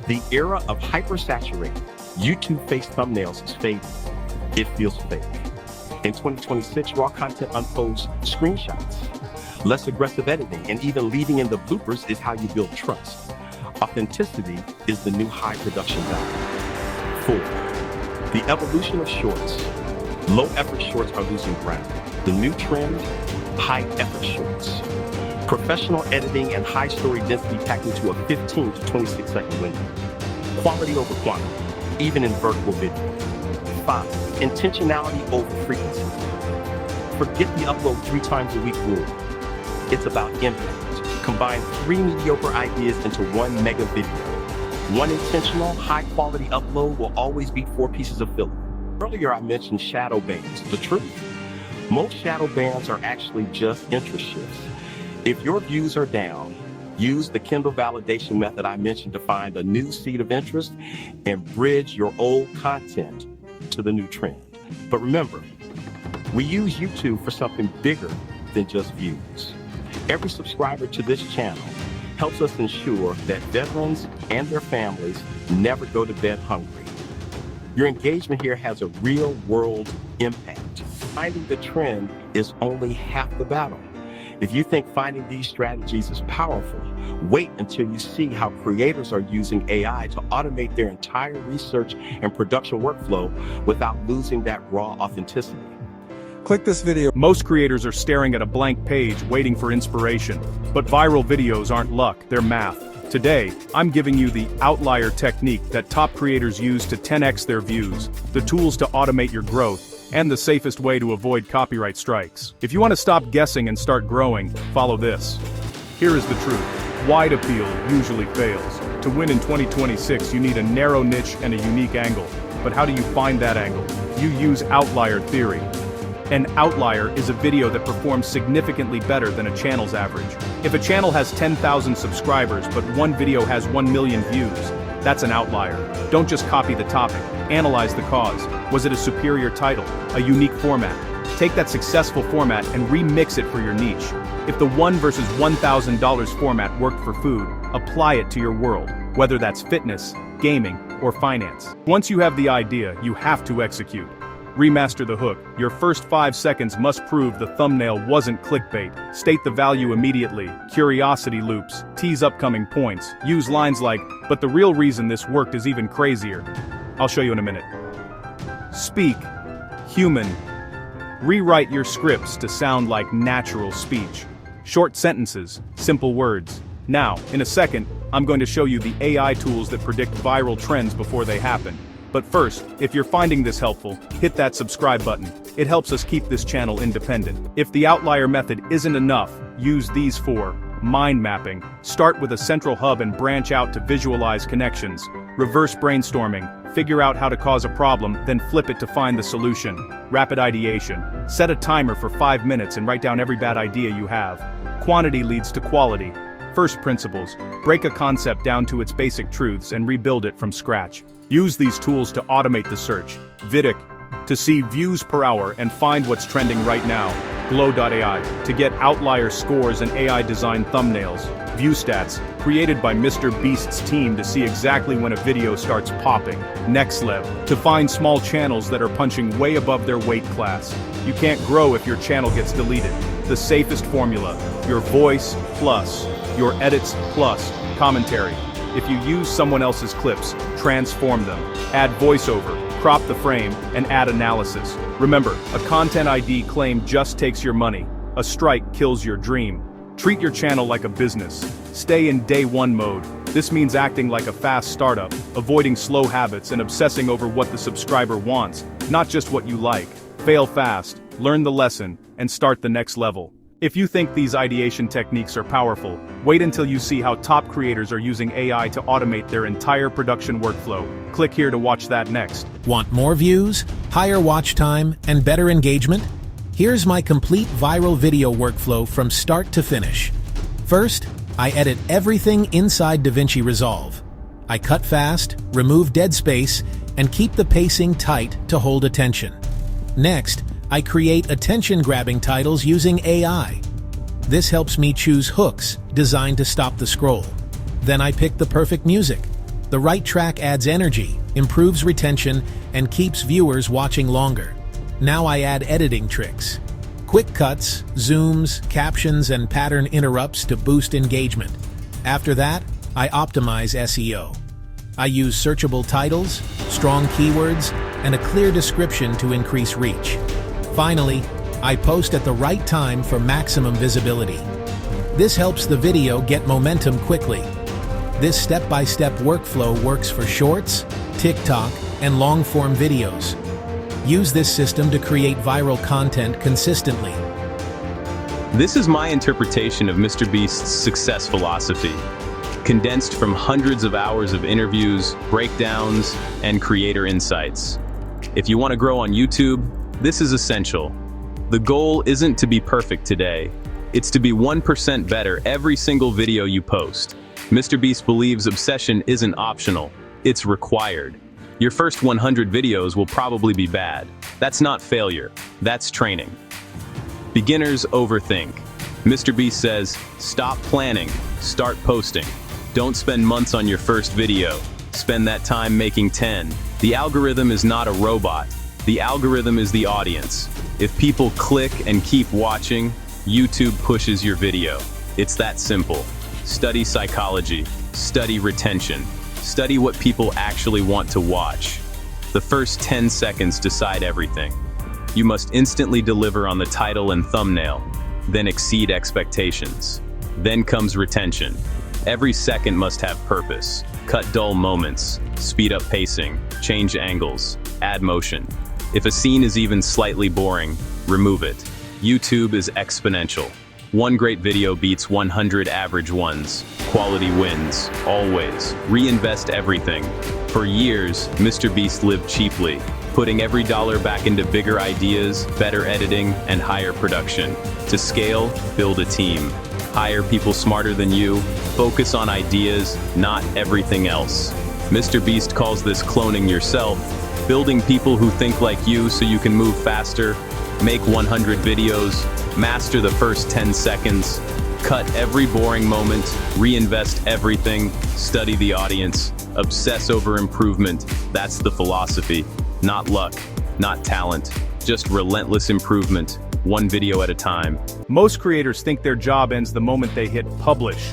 The era of hypersaturated YouTube-based thumbnails is fading. It feels fake. In 2026, raw content unfolds screenshots. Less aggressive editing and even leaving in the bloopers is how you build trust. Authenticity is the new high production value. 4. The evolution of shorts. Low-effort shorts are losing ground. The new trend, high-effort shorts. Professional editing and high story density packed into a 15 to 26-second window. Quality over quantity, even in vertical video. 5. Intentionality over frequency. Forget the upload 3 times a week rule. It's about impact. Combine 3 mediocre ideas into 1 mega video. 1 intentional, high-quality upload will always beat 4 pieces of filler. Earlier I mentioned shadow bans. The truth? Most shadow bans are actually just interest shifts. If your views are down, use the Kindle validation method I mentioned to find a new seed of interest and bridge your old content to the new trend. But remember, we use YouTube for something bigger than just views. Every subscriber to this channel helps us ensure that veterans and their families never go to bed hungry. Your engagement here has a real-world impact. Finding the trend is only half the battle. If you think finding these strategies is powerful, wait until you see how creators are using AI to automate their entire research and production workflow without losing that raw authenticity. Click this video. Most creators are staring at a blank page waiting for inspiration. But viral videos aren't luck, they're math. Today, I'm giving you the outlier technique that top creators use to 10x their views, the tools to automate your growth, and the safest way to avoid copyright strikes. If you want to stop guessing and start growing, follow this. Here is the truth. Wide appeal usually fails. To win in 2026, you need a narrow niche and a unique angle. But how do you find that angle? You use outlier theory. An outlier is a video that performs significantly better than a channel's average. If a channel has 10,000 subscribers but one video has 1 million views, that's an outlier. Don't just copy the topic, analyze the cause. Was it a superior title, a unique format? Take that successful format and remix it for your niche. If the $1 versus $1,000 format worked for food, apply it to your world, whether that's fitness, gaming, or finance. Once you have the idea, you have to execute. Remaster the hook. Your first 5 seconds must prove the thumbnail wasn't clickbait. State the value immediately. Curiosity loops. Tease upcoming points. Use lines like, but the real reason this worked is even crazier. I'll show you in a minute. Speak. Human. Rewrite your scripts to sound like natural speech. Short sentences. Simple words. Now, in a second, I'm going to show you the AI tools that predict viral trends before they happen. But first, if you're finding this helpful, hit that subscribe button. It helps us keep this channel independent. If the outlier method isn't enough, use these 4. Mind mapping. Start with a central hub and branch out to visualize connections. Reverse brainstorming. Figure out how to cause a problem, then flip it to find the solution. Rapid ideation. Set a timer for 5 minutes and write down every bad idea you have. Quantity leads to quality. First principles. Break a concept down to its basic truths and rebuild it from scratch. Use these tools to automate the search. Vidic, to see views per hour and find what's trending right now. Glow.ai, to get outlier scores and AI-designed thumbnails. ViewStats, created by Mr. Beast's team to see exactly when a video starts popping. NextLev, to find small channels that are punching way above their weight class. You can't grow if your channel gets deleted. The safest formula, your voice plus, your edits plus, commentary. If you use someone else's clips, transform them. Add voiceover, crop the frame, and add analysis. Remember, a content ID claim just takes your money. A strike kills your dream. Treat your channel like a business. Stay in day one mode. This means acting like a fast startup, avoiding slow habits and obsessing over what the subscriber wants, not just what you like. Fail fast, learn the lesson, and start the next level. If you think these ideation techniques are powerful, wait until you see how top creators are using AI to automate their entire production workflow. Click here to watch that next. Want more views, higher watch time, and better engagement? Here's my complete viral video workflow from start to finish. First, I edit everything inside DaVinci Resolve. I cut fast, remove dead space, and keep the pacing tight to hold attention. Next, I create attention-grabbing titles using AI. This helps me choose hooks designed to stop the scroll. Then I pick the perfect music. The right track adds energy, improves retention, and keeps viewers watching longer. Now I add editing tricks. Quick cuts, zooms, captions, and pattern interrupts to boost engagement. After that, I optimize SEO. I use searchable titles, strong keywords, and a clear description to increase reach. Finally, I post at the right time for maximum visibility. This helps the video get momentum quickly. This step-by-step workflow works for Shorts, TikTok, and long-form videos. Use this system to create viral content consistently. This is my interpretation of MrBeast's success philosophy, condensed from hundreds of hours of interviews, breakdowns, and creator insights. If you want to grow on YouTube, this is essential. The goal isn't to be perfect today. It's to be 1% better every single video you post. MrBeast believes obsession isn't optional, it's required. Your first 100 videos will probably be bad. That's not failure, that's training. Beginners overthink. MrBeast says, stop planning, start posting. Don't spend months on your first video. Spend that time making 10. The algorithm is not a robot. The algorithm is the audience. If people click and keep watching, YouTube pushes your video. It's that simple. Study psychology. Study retention. Study what people actually want to watch. The first 10 seconds decide everything. You must instantly deliver on the title and thumbnail, then exceed expectations. Then comes retention. Every second must have purpose. Cut dull moments, speed up pacing, change angles, add motion. If a scene is even slightly boring, remove it. YouTube is exponential. One great video beats 100 average ones. Quality wins, always. Reinvest everything. For years, MrBeast lived cheaply, putting every dollar back into bigger ideas, better editing, and higher production. To scale, build a team. Hire people smarter than you. Focus on ideas, not everything else. MrBeast calls this cloning yourself, building people who think like you so you can move faster, make 100 videos, master the first 10 seconds, cut every boring moment, reinvest everything, study the audience, obsess over improvement. That's the philosophy. Not luck, not talent, just relentless improvement, one video at a time. Most creators think their job ends the moment they hit publish.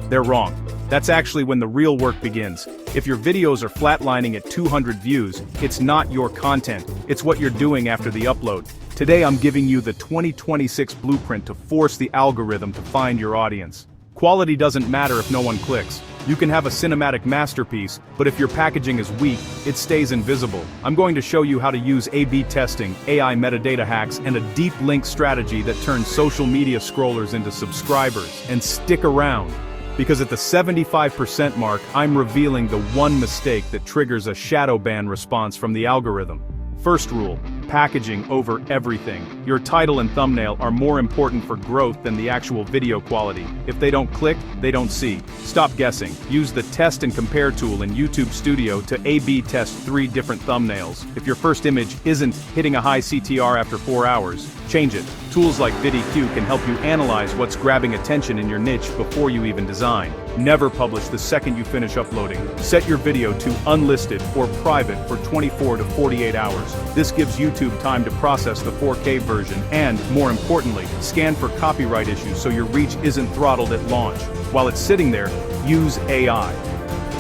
They're wrong. That's actually when the real work begins. If your videos are flatlining at 200 views, it's not your content, it's what you're doing after the upload. Today I'm giving you the 2026 blueprint to force the algorithm to find your audience. Quality doesn't matter if no one clicks. You can have a cinematic masterpiece, but if your packaging is weak, it stays invisible. I'm going to show you how to use A/B testing, AI metadata hacks, and a deep link strategy that turns social media scrollers into subscribers. And stick around, because at the 75% mark, I'm revealing the one mistake that triggers a Shadowban response from the algorithm. First rule, packaging over everything. Your title and thumbnail are more important for growth than the actual video quality. If they don't click, they don't see. Stop guessing. Use the test and compare tool in YouTube Studio to A/B test 3 different thumbnails. If your first image isn't hitting a high CTR after 4 hours, change it. Tools like vidIQ can help you analyze what's grabbing attention in your niche before you even design. Never publish the second you finish uploading. Set your video to unlisted or private for 24 to 48 hours. This gives YouTube time to process the 4K version and, more importantly, scan for copyright issues so your reach isn't throttled at launch. While it's sitting there, use AI.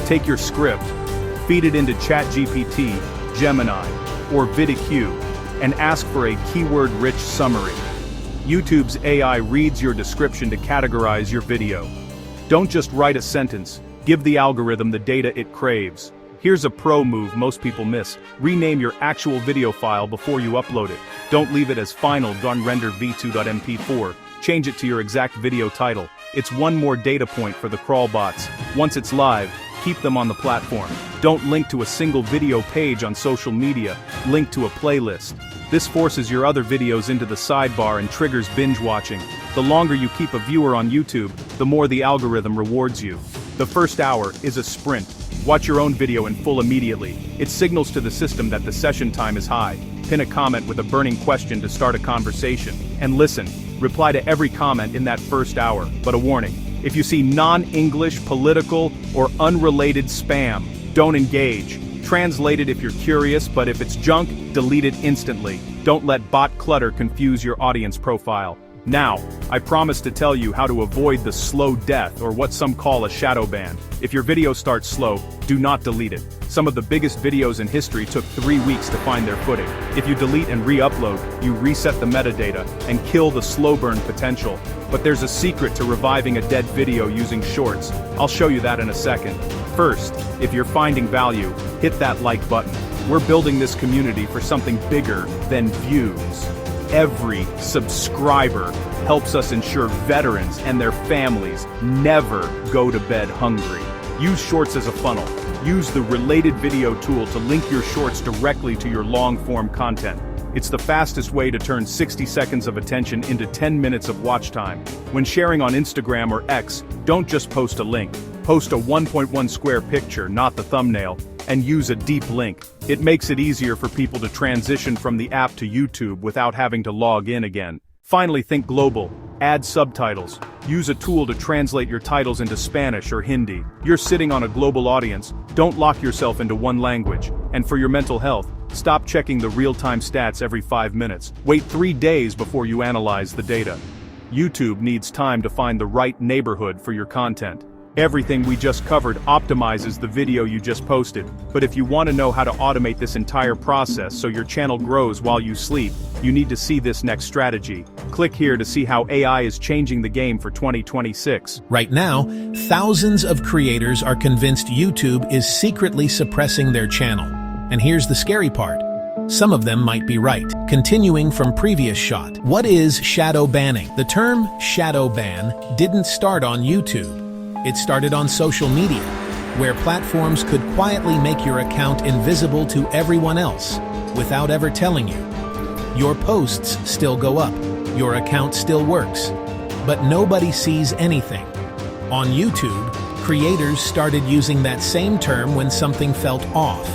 Take your script, feed it into ChatGPT, Gemini, or vidIQ, and ask for a keyword-rich summary. YouTube's AI reads your description to categorize your video. Don't just write a sentence, give the algorithm the data it craves. Here's a pro move most people miss. Rename your actual video file before you upload it. Don't leave it as final.render v2.mp4. Change it to your exact video title. It's one more data point for the crawl bots. Once it's live, keep them on the platform. Don't link to a single video page on social media. Link to a playlist. This forces your other videos into the sidebar and triggers binge watching. The longer you keep a viewer on YouTube, the more the algorithm rewards you. The first hour is a sprint. Watch your own video in full immediately. It signals to the system that the session time is high. Pin a comment with a burning question to start a conversation. And listen, reply to every comment in that first hour. But a warning, if you see non-English, political, or unrelated spam, don't engage. Translate it if you're curious, but if it's junk, delete it instantly. Don't let bot clutter confuse your audience profile. Now, I promise to tell you how to avoid the slow death, or what some call a shadow ban. If your video starts slow, do not delete it. Some of the biggest videos in history took 3 weeks to find their footing. If you delete and re-upload, you reset the metadata and kill the slow burn potential. But there's a secret to reviving a dead video using shorts. I'll show you that in a second. First, if you're finding value, hit that like button. We're building this community for something bigger than views. Every subscriber helps us ensure veterans and their families never go to bed hungry. Use shorts as a funnel. Use the related video tool to link your shorts directly to your long-form content. It's the fastest way to turn 60 seconds of attention into 10 minutes of watch time. When sharing on Instagram or X, don't just post a link. Post a 1.1 square picture, not the thumbnail, and use a deep link. It makes it easier for people to transition from the app to YouTube without having to log in again. Finally, think global. Add subtitles. Use a tool to translate your titles into Spanish or Hindi. You're sitting on a global audience. Don't lock yourself into one language. And for your mental health, stop checking the real-time stats every 5 minutes. Wait 3 days before you analyze the data. YouTube needs time to find the right neighborhood for your content. Everything we just covered optimizes the video you just posted, but if you want to know how to automate this entire process so your channel grows while you sleep, you need to see this next strategy. Click here to see how AI is changing the game for 2026. Right now, thousands of creators are convinced YouTube is secretly suppressing their channel. And here's the scary part. Some of them might be right. Continuing from previous shot. What is shadow banning? The term shadow ban didn't start on YouTube. It started on social media, where platforms could quietly make your account invisible to everyone else without ever telling you. Your posts still go up, your account still works, but nobody sees anything. On YouTube, creators started using that same term when something felt off.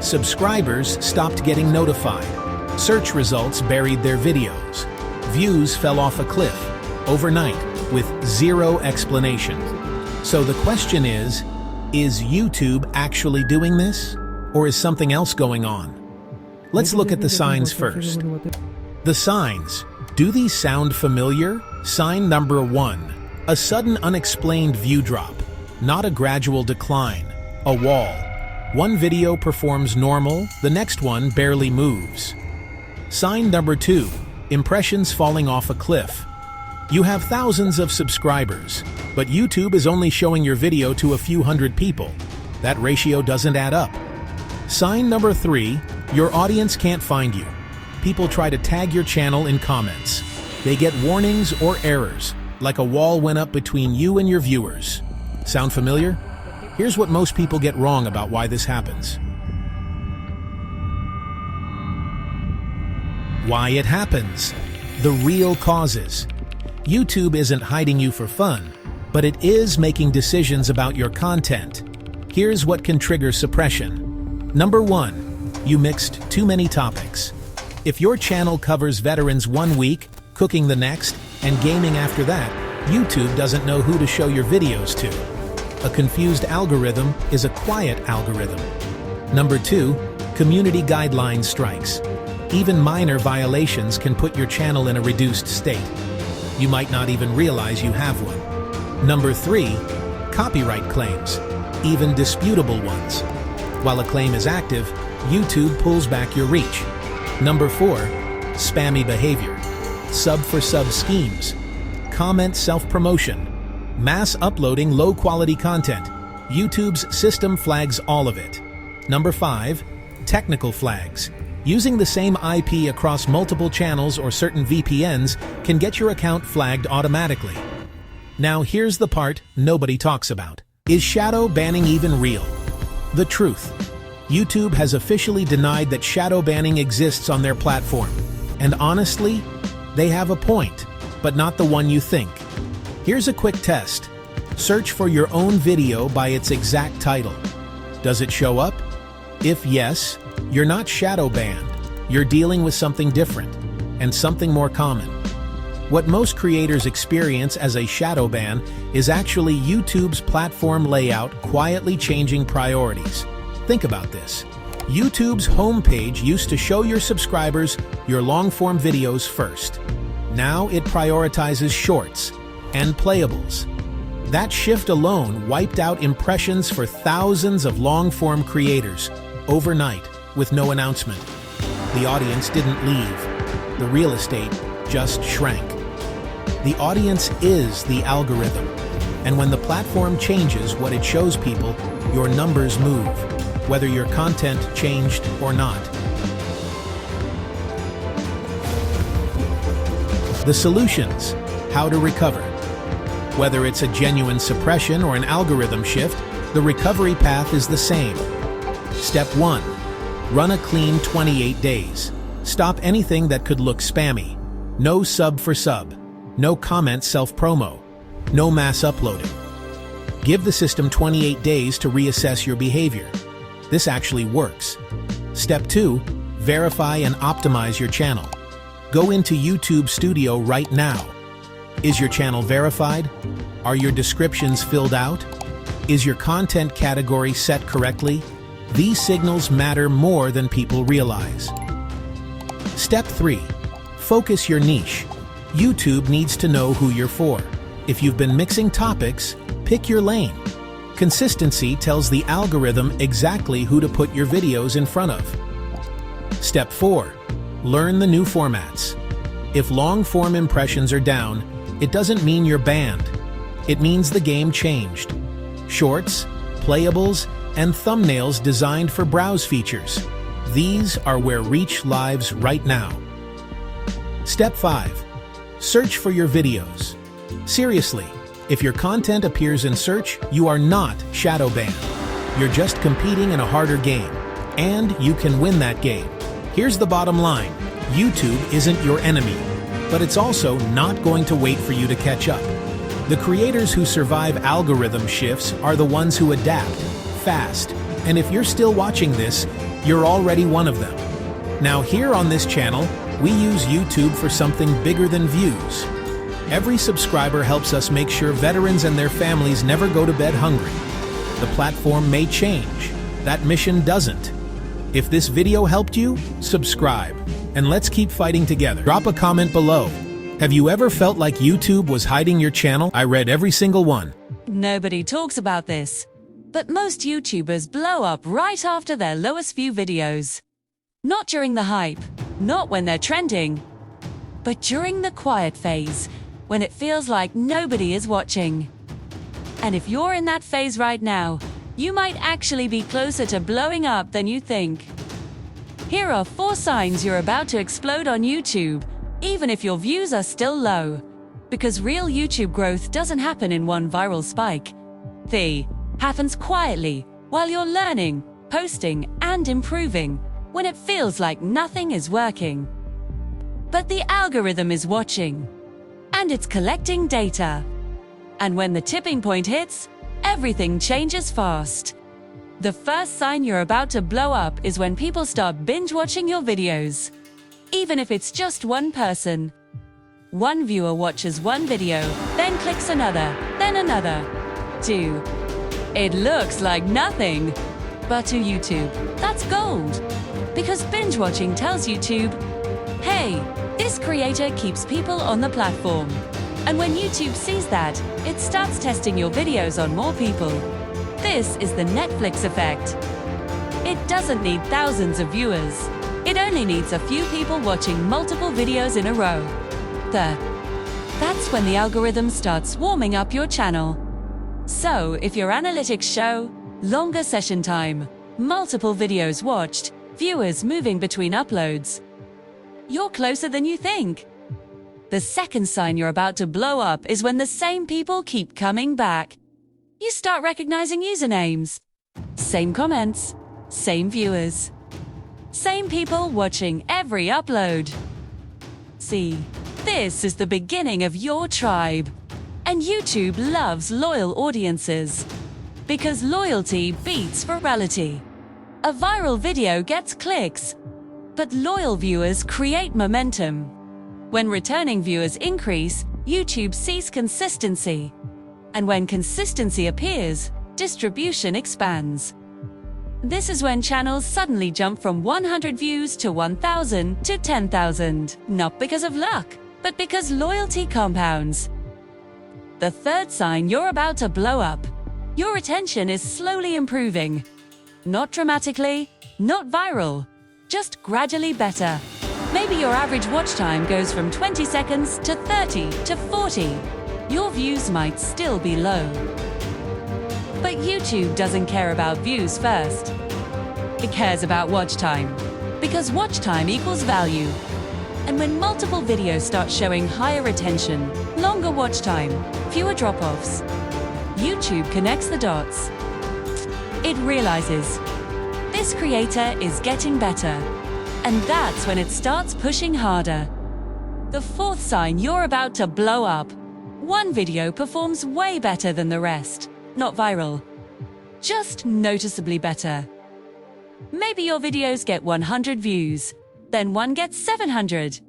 Subscribers stopped getting notified. Search results buried their videos. Views fell off a cliff overnight with zero explanation. So the question is YouTube actually doing this? Or is something else going on? Let's look at the signs first. The signs. Do these sound familiar? Sign number 1. A sudden unexplained view drop. Not a gradual decline. A wall. One video performs normal, the next one barely moves. Sign number 2. Impressions falling off a cliff. You have thousands of subscribers, but YouTube is only showing your video to a few hundred people. That ratio doesn't add up. Sign number 3, your audience can't find you. People try to tag your channel in comments. They get warnings or errors, like a wall went up between you and your viewers. Sound familiar? Here's what most people get wrong about why this happens. Why it happens. The real causes. YouTube isn't hiding you for fun, but it is making decisions about your content. Here's what can trigger suppression. Number 1, you mixed too many topics. If your channel covers veterans one week, cooking the next, and gaming after that, YouTube doesn't know who to show your videos to. A confused algorithm is a quiet algorithm. Number 2, community guideline strikes. Even minor violations can put your channel in a reduced state. You might not even realize you have one. Number 3, copyright claims, even disputable ones. While a claim is active, YouTube pulls back your reach. Number 4, spammy behavior, sub-for-sub schemes, comment self-promotion, mass uploading low-quality content. YouTube's system flags all of it. Number 5, technical flags. Using the same IP across multiple channels or certain VPNs can get your account flagged automatically. Now here's the part nobody talks about. Is shadow banning even real? The truth. YouTube has officially denied that shadow banning exists on their platform. And honestly, they have a point, but not the one you think. Here's a quick test. Search for your own video by its exact title. Does it show up? If yes, you're not shadow banned. You're dealing with something different, and something more common. What most creators experience as a shadow ban is actually YouTube's platform layout quietly changing priorities. Think about this. YouTube's homepage used to show your subscribers your long-form videos first. Now it prioritizes shorts and playables. That shift alone wiped out impressions for thousands of long-form creators overnight with no announcement. The audience didn't leave. The real estate just shrank. The audience is the algorithm. And when the platform changes what it shows people, your numbers move, whether your content changed or not. The solutions: how to recover. Whether it's a genuine suppression or an algorithm shift, the recovery path is the same. Step 1. Run a clean 28 days. Stop anything that could look spammy. No sub for sub. No comment self-promo. No mass uploading. Give the system 28 days to reassess your behavior. This actually works. Step 2. Verify and optimize your channel. Go into YouTube Studio right now. Is your channel verified? Are your descriptions filled out? Is your content category set correctly? These signals matter more than people realize. Step 3. Focus your niche. YouTube needs to know who you're for. If you've been mixing topics, pick your lane. Consistency tells the algorithm exactly who to put your videos in front of. Step 4. Learn the new formats. If long-form impressions are down, it doesn't mean you're banned. It means the game changed. Shorts, playables, and thumbnails designed for browse features. These are where reach lives right now. Step 5. Search for your videos. Seriously, if your content appears in search, you are not Shadowban. You're just competing in a harder game, and you can win that game. Here's the bottom line. YouTube isn't your enemy, but it's also not going to wait for you to catch up. The creators who survive algorithm shifts are the ones who adapt fast. And if you're still watching this, you're already one of them. Now here on this channel, we use YouTube for something bigger than views. Every subscriber helps us make sure veterans and their families never go to bed hungry. The platform may change. That mission doesn't. If this video helped you, subscribe. And let's keep fighting together. Drop a comment below. Have you ever felt like YouTube was hiding your channel? I read every single one. Nobody talks about this, but most YouTubers blow up right after their lowest view videos. Not during the hype, not when they're trending, but during the quiet phase, when it feels like nobody is watching. And if you're in that phase right now, you might actually be closer to blowing up than you think. Here are 4 signs you're about to explode on YouTube, even if your views are still low. Because real YouTube growth doesn't happen in one viral spike. It happens quietly, while you're learning, posting, and improving, when it feels like nothing is working. But the algorithm is watching, and it's collecting data. And when the tipping point hits, everything changes fast. The first sign you're about to blow up is when people start binge-watching your videos. Even if it's just one person. One viewer watches one video, then clicks another, then another. 2. It looks like nothing. But to YouTube, that's gold. Because binge-watching tells YouTube, hey, this creator keeps people on the platform. And when YouTube sees that, it starts testing your videos on more people. This is the Netflix effect. It doesn't need thousands of viewers. It only needs a few people watching multiple videos in a row. That's when the algorithm starts warming up your channel. So, if your analytics show longer session time, multiple videos watched, viewers moving between uploads, you're closer than you think. The second sign you're about to blow up is when the same people keep coming back. You start recognizing usernames. Same comments, same viewers, same people watching every upload. See, this is the beginning of your tribe. And YouTube loves loyal audiences. Because loyalty beats virality. A viral video gets clicks, but loyal viewers create momentum. When returning viewers increase, YouTube sees consistency. And when consistency appears, distribution expands. This is when channels suddenly jump from 100 views to 1,000 to 10,000. Not because of luck, but because loyalty compounds. The third sign you're about to blow up. Your retention is slowly improving. Not dramatically, not viral, just gradually better. Maybe your average watch time goes from 20 seconds to 30 to 40. Your views might still be low. But YouTube doesn't care about views first. It cares about watch time, because watch time equals value. And when multiple videos start showing higher retention, longer watch time, fewer drop-offs, YouTube connects the dots. It realizes this creator is getting better, and that's when it starts pushing harder. The fourth sign you're about to blow up. One video performs way better than the rest. Not viral, just noticeably better. Maybe your videos get 100 views, then one gets 700.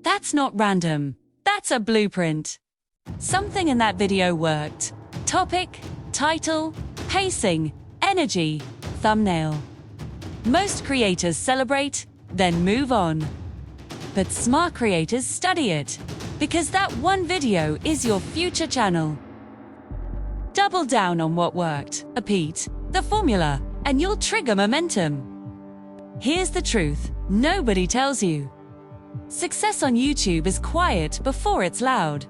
That's not random, that's a blueprint. Something in that video worked. Topic, title, pacing, energy, thumbnail. Most creators celebrate, then move on. But smart creators study it, because that one video is your future channel. Double down on what worked, repeat the formula, and you'll trigger momentum. Here's the truth nobody tells you. Success on YouTube is quiet before it's loud.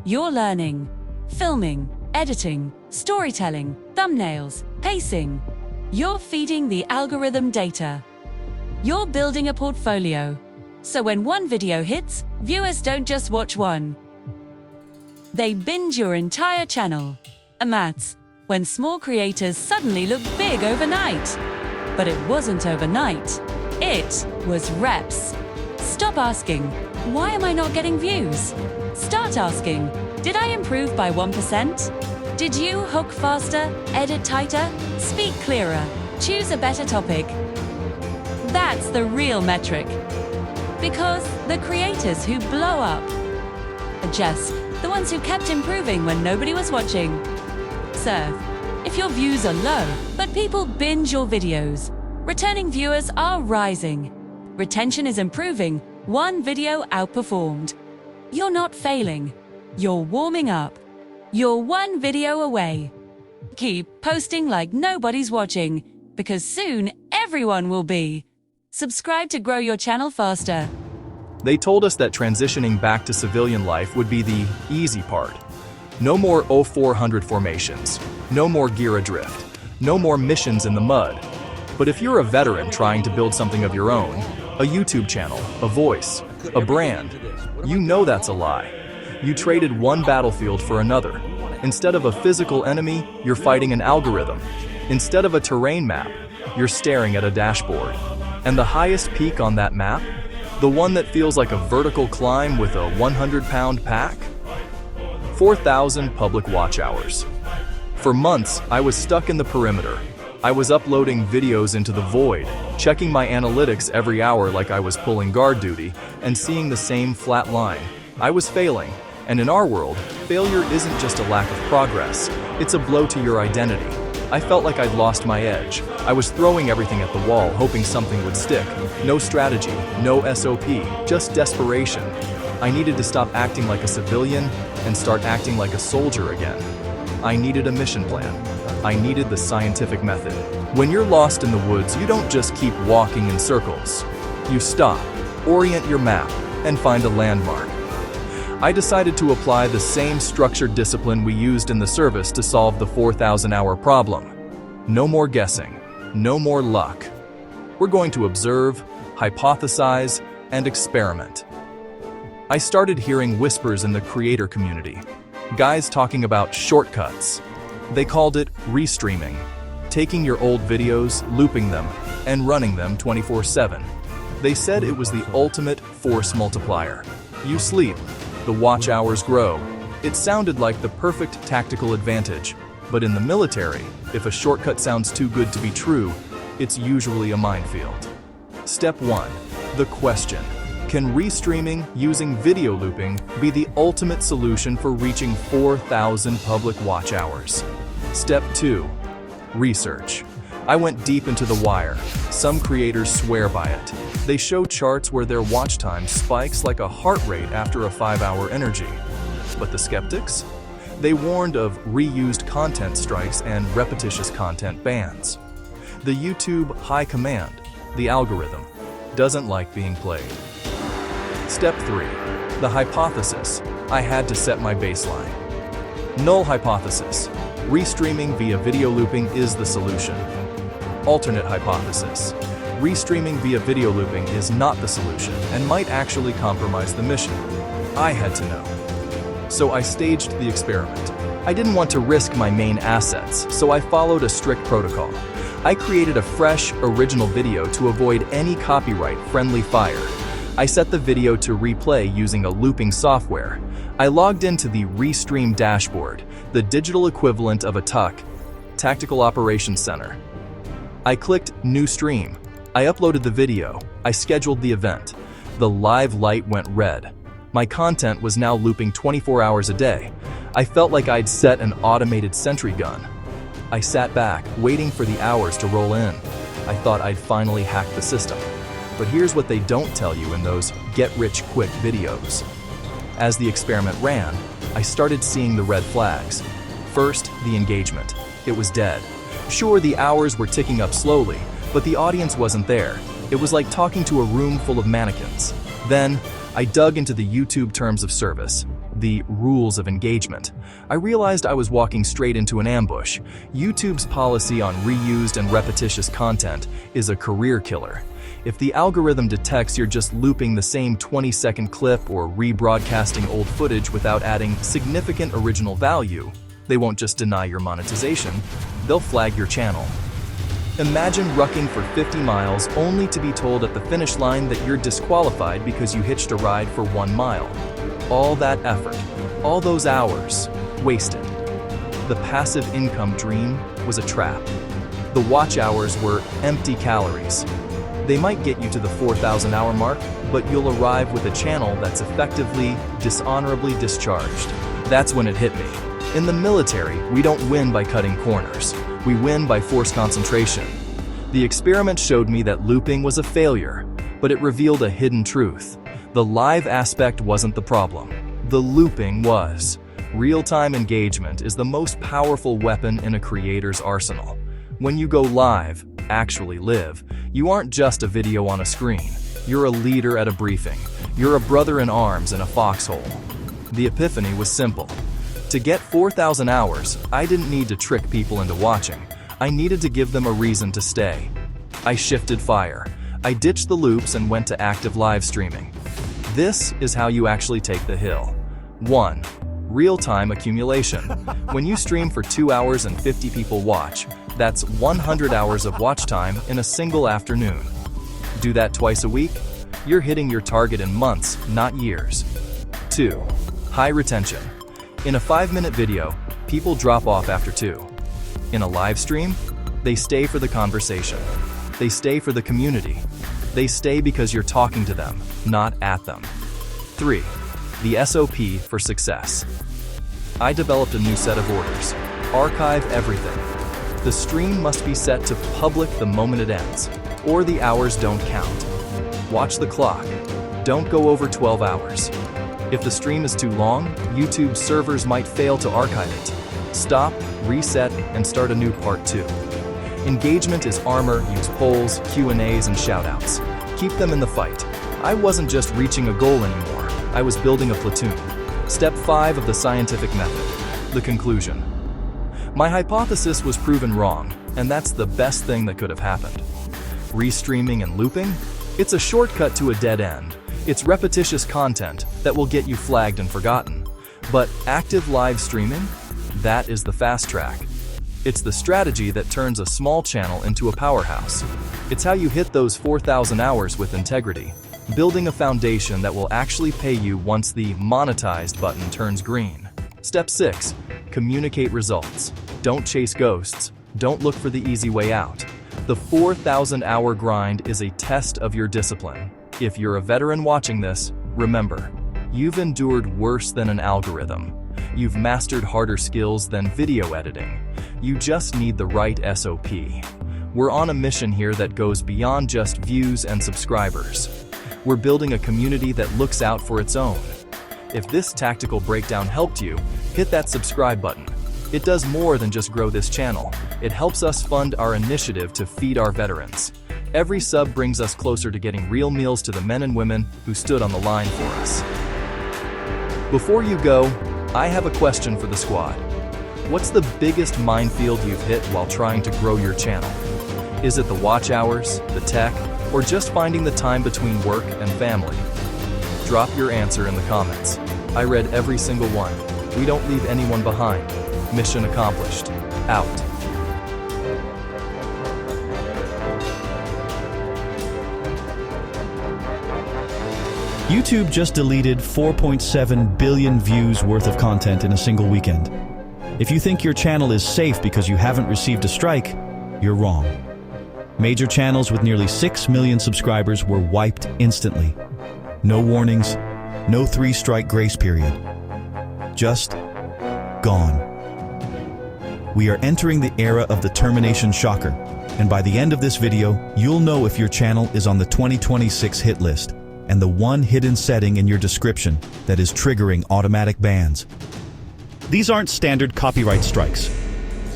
You're learning, filming, editing, storytelling, thumbnails, pacing. You're feeding the algorithm data. You're building a portfolio. So when one video hits, viewers don't just watch one. They binge your entire channel. And that's when small creators suddenly look big overnight. But it wasn't overnight. It was reps. Stop asking, why am I not getting views? Start asking, did I improve by 1%? Did you hook faster, edit tighter, speak clearer, choose a better topic? That's the real metric. Because the creators who blow up are just the ones who kept improving when nobody was watching. So, if your views are low, but people binge your videos, returning viewers are rising. Retention is improving, one video outperformed. You're not failing. You're warming up. You're one video away. Keep posting like nobody's watching, because soon everyone will be. Subscribe to grow your channel faster. They told us that transitioning back to civilian life would be the easy part. No more 0400 formations, no more gear adrift, no more missions in the mud. But if you're a veteran trying to build something of your own, a YouTube channel, a voice, a brand, you know that's a lie. You traded one battlefield for another. Instead of a physical enemy, you're fighting an algorithm. Instead of a terrain map, you're staring at a dashboard. And the highest peak on that map? The one that feels like a vertical climb with a 100-pound pack? 4,000 public watch hours. For months, I was stuck in the perimeter. I was uploading videos into the void, checking my analytics every hour like I was pulling guard duty, and seeing the same flat line. I was failing, and in our world, failure isn't just a lack of progress, it's a blow to your identity. I felt like I'd lost my edge. I was throwing everything at the wall, hoping something would stick. No strategy, no SOP, just desperation. I needed to stop acting like a civilian and start acting like a soldier again. I needed a mission plan. I needed the scientific method. When you're lost in the woods, you don't just keep walking in circles. You stop, orient your map, and find a landmark. I decided to apply the same structured discipline we used in the service to solve the 4,000-hour problem. No more guessing, no more luck. We're going to observe, hypothesize, and experiment. I started hearing whispers in the creator community. Guys talking about shortcuts. They called it restreaming, taking your old videos, looping them, and running them 24/7. They said it was the ultimate force multiplier. You sleep, the watch hours grow. It sounded like the perfect tactical advantage, but in the military, if a shortcut sounds too good to be true, it's usually a minefield. Step 1. The question. Can restreaming using video looping be the ultimate solution for reaching 4,000 public watch hours? Step 2. Research. I went deep into the wire. Some creators swear by it. They show charts where their watch time spikes like a heart rate after a 5-hour energy. But the skeptics? They warned of reused content strikes and repetitious content bans. The YouTube high command, the algorithm, doesn't like being played. Step 3. The hypothesis. I had to set my baseline. Null hypothesis. Restreaming via video looping is the solution. Alternate hypothesis. Restreaming via video looping is not the solution and might actually compromise the mission. I had to know. So I staged the experiment. I didn't want to risk my main assets, so I followed a strict protocol. I created a fresh, original video to avoid any copyright-friendly fire. I set the video to replay using a looping software. I logged into the Restream dashboard, the digital equivalent of a TUC, Tactical Operations Center. I clicked New Stream. I uploaded the video. I scheduled the event. The live light went red. My content was now looping 24 hours a day. I felt like I'd set an automated sentry gun. I sat back, waiting for the hours to roll in. I thought I'd finally hacked the system. But here's what they don't tell you in those get-rich-quick videos. As the experiment ran, I started seeing the red flags. First, the engagement. It was dead. Sure, the hours were ticking up slowly, but the audience wasn't there. It was like talking to a room full of mannequins. Then, I dug into the YouTube terms of service, the rules of engagement. I realized I was walking straight into an ambush. YouTube's policy on reused and repetitious content is a career killer. If the algorithm detects you're just looping the same 20-second clip or rebroadcasting old footage without adding significant original value, they won't just deny your monetization, they'll flag your channel. Imagine rucking for 50 miles only to be told at the finish line that you're disqualified because you hitched a ride for 1 mile. All that effort, all those hours, wasted. The passive income dream was a trap. The watch hours were empty calories. They might get you to the 4,000-hour mark, but you'll arrive with a channel that's effectively, dishonorably discharged. That's when it hit me. In the military, we don't win by cutting corners. We win by forced concentration. The experiment showed me that looping was a failure, but it revealed a hidden truth. The live aspect wasn't the problem. The looping was. Real-time engagement is the most powerful weapon in a creator's arsenal. When you go live, actually live, you aren't just a video on a screen. You're a leader at a briefing. You're a brother in arms in a foxhole. The epiphany was simple. To get 4,000 hours, I didn't need to trick people into watching. I needed to give them a reason to stay. I shifted fire. I ditched the loops and went to active live streaming. This is how you actually take the hill. 1. Real-time accumulation. When you stream for 2 hours and 50 people watch, that's 100 hours of watch time in a single afternoon. Do that twice a week? You're hitting your target in months, not years. 2. High retention. In a 5-minute video, people drop off after 2. In a live stream, they stay for the conversation. They stay for the community. They stay because you're talking to them, not at them. 3. The SOP for success. I developed a new set of orders. Archive everything. The stream must be set to public the moment it ends, or the hours don't count. Watch the clock. Don't go over 12 hours. If the stream is too long, YouTube servers might fail to archive it. Stop, reset, and start a new part 2. Engagement is armor. Use polls, Q&As, and shoutouts. Keep them in the fight. I wasn't just reaching a goal anymore. I was building a platoon. Step 5 of the scientific method. The conclusion. My hypothesis was proven wrong, and that's the best thing that could have happened. Restreaming and looping? It's a shortcut to a dead end. It's repetitious content that will get you flagged and forgotten. But active live streaming? That is the fast track. It's the strategy that turns a small channel into a powerhouse. It's how you hit those 4,000 hours with integrity, building a foundation that will actually pay you once the monetized button turns green. Step 6. Communicate results. Don't chase ghosts. Don't look for the easy way out. The 4,000-hour grind is a test of your discipline. If you're a veteran watching this, remember, you've endured worse than an algorithm. You've mastered harder skills than video editing. You just need the right SOP. We're on a mission here that goes beyond just views and subscribers. We're building a community that looks out for its own. If this tactical breakdown helped you, hit that subscribe button. It does more than just grow this channel. It helps us fund our initiative to feed our veterans. Every sub brings us closer to getting real meals to the men and women who stood on the line for us. Before you go, I have a question for the squad. What's the biggest minefield you've hit while trying to grow your channel? Is it the watch hours, the tech, or just finding the time between work and family? Drop your answer in the comments. I read every single one. We don't leave anyone behind. Mission accomplished. Out. YouTube just deleted 4.7 billion views worth of content in a single weekend. If you think your channel is safe because you haven't received a strike, you're wrong. Major channels with nearly 6 million subscribers were wiped instantly. No warnings, no 3-strike grace period. Just gone. We are entering the era of the termination shocker, and by the end of this video, you'll know if your channel is on the 2026 hit list and the one hidden setting in your description that is triggering automatic bans. These aren't standard copyright strikes.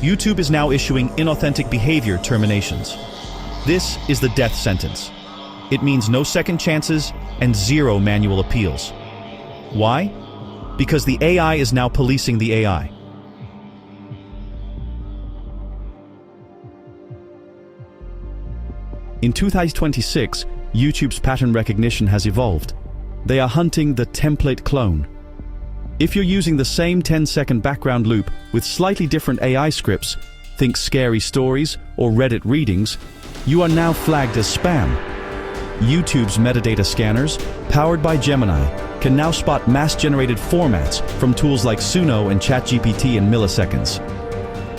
YouTube is now issuing inauthentic behavior terminations. This is the death sentence. It means no second chances and 0 manual appeals. Why? Because the AI is now policing the AI. In 2026, YouTube's pattern recognition has evolved. They are hunting the template clone. If you're using the same 10-second background loop with slightly different AI scripts, think scary stories or Reddit readings, you are now flagged as spam. YouTube's metadata scanners, powered by Gemini, can now spot mass-generated formats from tools like Suno and ChatGPT in milliseconds.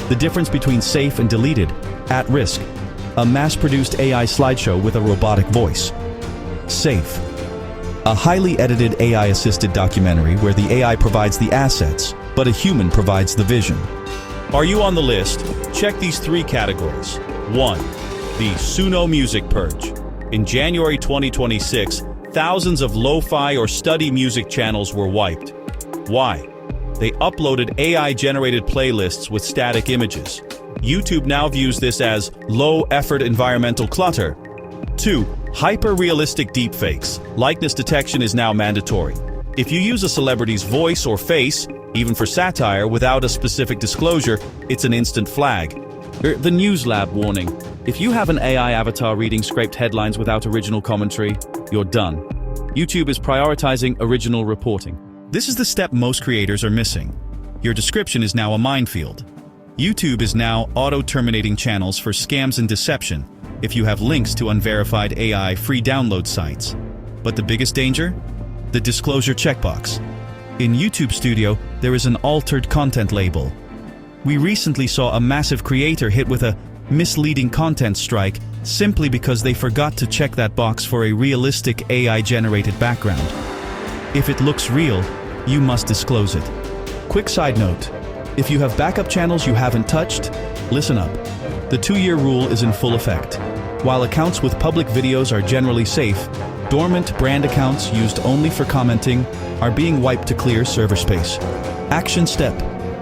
The difference between safe and deleted, at risk, a mass-produced AI slideshow with a robotic voice. Safe, a highly edited AI-assisted documentary where the AI provides the assets, but a human provides the vision. Are you on the list? Check these 3 categories. 1. The Suno Music Purge. In January 2026, thousands of lo-fi or study music channels were wiped. Why? They uploaded AI-generated playlists with static images. YouTube now views this as low-effort environmental clutter. 2. Hyper-realistic deepfakes. Likeness detection is now mandatory. If you use a celebrity's voice or face, even for satire, without a specific disclosure, it's an instant flag. The News Lab warning. If you have an AI avatar reading scraped headlines without original commentary, you're done. YouTube is prioritizing original reporting. This is the step most creators are missing. Your description is now a minefield. YouTube is now auto-terminating channels for scams and deception if you have links to unverified AI free download sites. But the biggest danger? The disclosure checkbox. In YouTube Studio, there is an altered content label. We recently saw a massive creator hit with a misleading content strike simply because they forgot to check that box for a realistic AI-generated background. If it looks real, you must disclose it. Quick side note. If you have backup channels you haven't touched, listen up. The 2-year rule is in full effect. While accounts with public videos are generally safe, dormant brand accounts used only for commenting are being wiped to clear server space. Action step.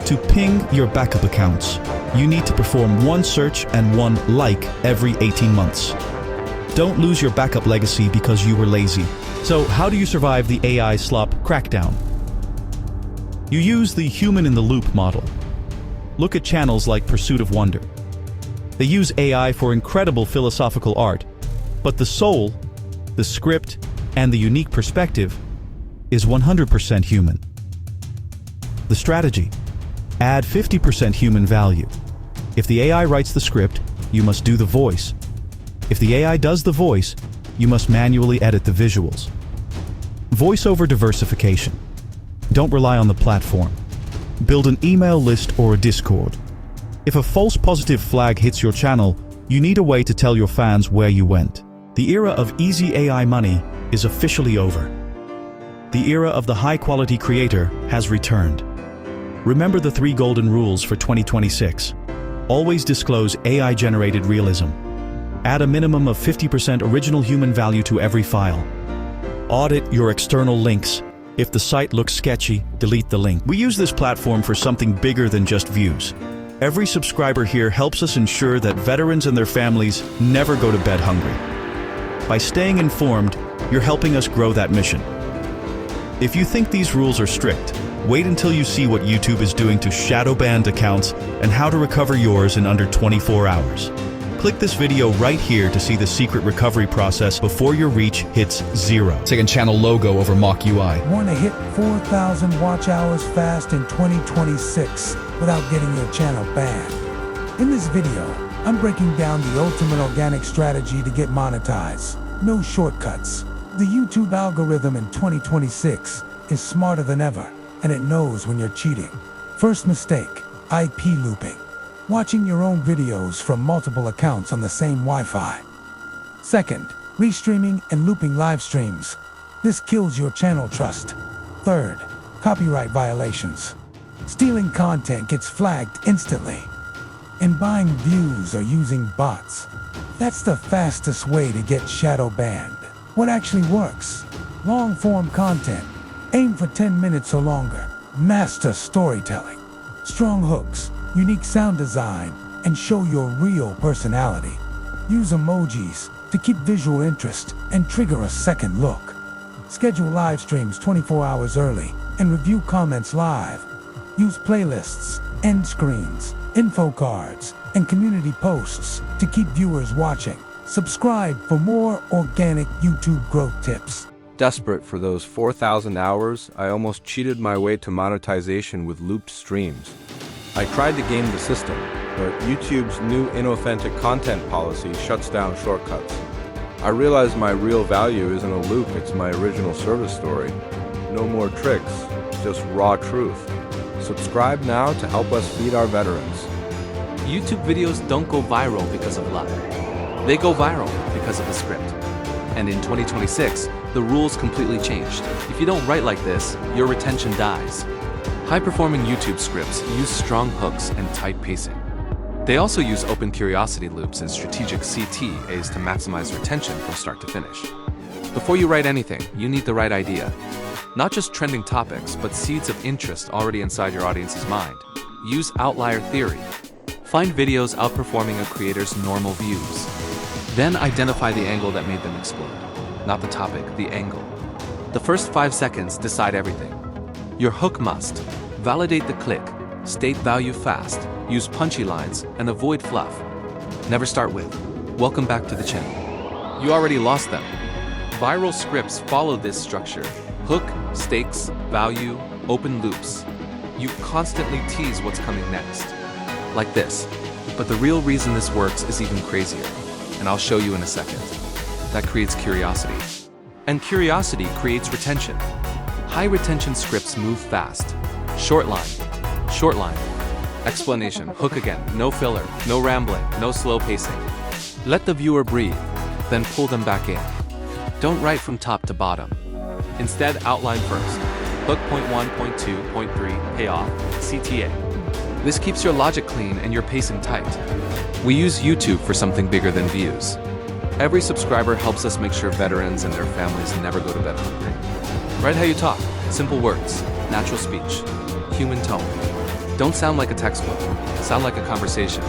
To ping your backup accounts, you need to perform 1 search and 1 like every 18 months. Don't lose your backup legacy because you were lazy. So how do you survive the AI slop crackdown? You use the human-in-the-loop model. Look at channels like Pursuit of Wonder. They use AI for incredible philosophical art, but the soul, the script, and the unique perspective is 100% human. The strategy: add 50% human value. If the AI writes the script, you must do the voice. If the AI does the voice, you must manually edit the visuals. Voiceover diversification. Don't rely on the platform. Build an email list or a Discord. If a false positive flag hits your channel, you need a way to tell your fans where you went. The era of easy AI money is officially over. The era of the high-quality creator has returned. Remember the 3 golden rules for 2026. Always disclose AI-generated realism. Add a minimum of 50% original human value to every file. Audit your external links. If the site looks sketchy, delete the link. We use this platform for something bigger than just views. Every subscriber here helps us ensure that veterans and their families never go to bed hungry. By staying informed, you're helping us grow that mission. If you think these rules are strict, wait until you see what YouTube is doing to shadow-banned accounts and how to recover yours in under 24 hours. Click this video right here to see the secret recovery process before your reach hits 0. Second channel logo over mock UI. Want to hit 4,000 watch hours fast in 2026 without getting your channel banned? In this video, I'm breaking down the ultimate organic strategy to get monetized. No shortcuts. The YouTube algorithm in 2026 is smarter than ever, and it knows when you're cheating. First mistake, IP looping. Watching your own videos from multiple accounts on the same Wi-Fi. Second, restreaming and looping live streams. This kills your channel trust. Third, copyright violations. Stealing content gets flagged instantly. And buying views or using bots. That's the fastest way to get shadow banned. What actually works? Long-form content. Aim for 10 minutes or longer. Master storytelling. Strong hooks. Unique sound design, and show your real personality. Use emojis to keep visual interest and trigger a second look. Schedule live streams 24 hours early and review comments live. Use playlists, end screens, info cards, and community posts to keep viewers watching. Subscribe for more organic YouTube growth tips. Desperate for those 4,000 hours, I almost cheated my way to monetization with looped streams. I tried to game the system, but YouTube's new inauthentic content policy shuts down shortcuts. I realized my real value isn't a loop, it's my original service story. No more tricks, just raw truth. Subscribe now to help us feed our veterans. YouTube videos don't go viral because of luck. They go viral because of the script. And in 2026, the rules completely changed. If you don't write like this, your retention dies. High-performing YouTube scripts use strong hooks and tight pacing. They also use open curiosity loops and strategic CTAs to maximize retention from start to finish. Before you write anything, you need the right idea. Not just trending topics, but seeds of interest already inside your audience's mind. Use outlier theory. Find videos outperforming a creator's normal views. Then identify the angle that made them explode. Not the topic, the angle. The first 5 seconds decide everything. Your hook must validate the click, state value fast, use punchy lines, and avoid fluff. Never start with, "Welcome back to the channel." You already lost them. Viral scripts follow this structure. Hook, stakes, value, open loops. You constantly tease what's coming next. Like this. But the real reason this works is even crazier, and I'll show you in a second. That creates curiosity. And curiosity creates retention. High retention scripts move fast. Short line, explanation, hook again, no filler, no rambling, no slow pacing. Let the viewer breathe, then pull them back in. Don't write from top to bottom. Instead, outline first. Hook point 1, point 2, point 3, payoff, CTA. This keeps your logic clean and your pacing tight. We use YouTube for something bigger than views. Every subscriber helps us make sure veterans and their families never go to bed hungry. Write how you talk, simple words, natural speech, human tone. Don't sound like a textbook, sound like a conversation.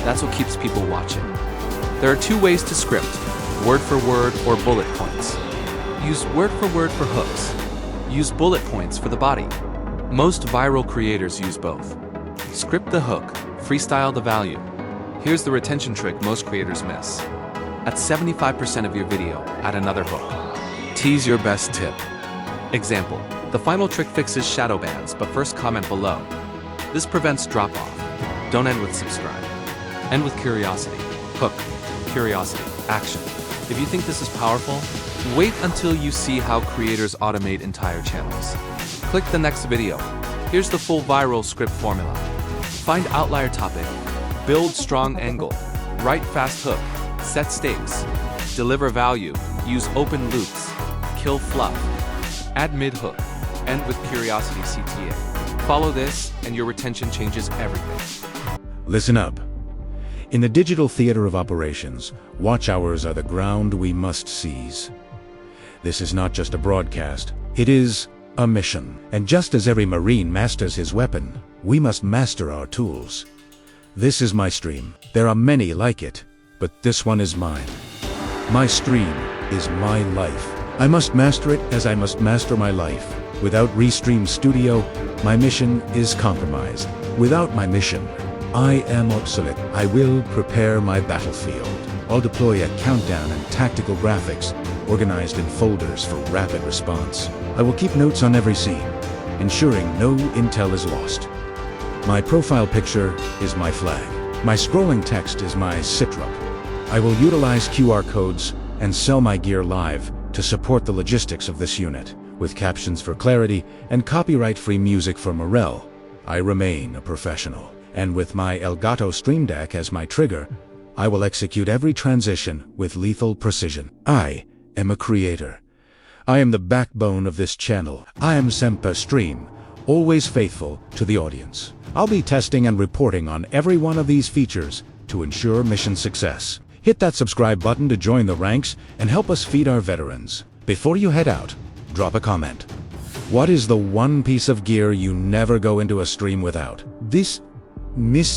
That's what keeps people watching. There are 2 ways to script, word for word or bullet points. Use word for hooks. Use bullet points for the body. Most viral creators use both. Script the hook, freestyle the value. Here's the retention trick most creators miss. At 75% of your video, add another hook. Tease your best tip. Example, the final trick fixes shadow bans, but first comment below. This prevents drop-off. Don't end with subscribe. End with curiosity. Hook, curiosity, action. If you think this is powerful, wait until you see how creators automate entire channels. Click the next video. Here's the full viral script formula. Find outlier topic, build strong angle, write fast hook, set stakes, deliver value, use open loops, kill fluff, add mid-hook, end with curiosity CTA. Follow this and your retention changes everything. Listen up. In the digital theater of operations, watch hours are the ground we must seize. This is not just a broadcast, it is a mission. And just as every Marine masters his weapon, we must master our tools. This is my stream. There are many like it, but this one is mine. My stream is my life. I must master it as I must master my life. Without Restream Studio, my mission is compromised. Without my mission, I am obsolete. I will prepare my battlefield. I'll deploy a countdown and tactical graphics, organized in folders for rapid response. I will keep notes on every scene, ensuring no intel is lost. My profile picture is my flag. My scrolling text is my sitrup. I will utilize QR codes and sell my gear live to support the logistics of this unit, with captions for clarity and copyright-free music for morale. I remain a professional, and with my Elgato Stream Deck as my trigger, I will execute every transition with lethal precision. I am a creator. I am the backbone of this channel. I am Semper Stream, always faithful to the audience. I'll be testing and reporting on every one of these features to ensure mission success. Hit that subscribe button to join the ranks and help us feed our veterans. Before you head out, drop a comment. What is the one piece of gear you never go into a stream without? This mist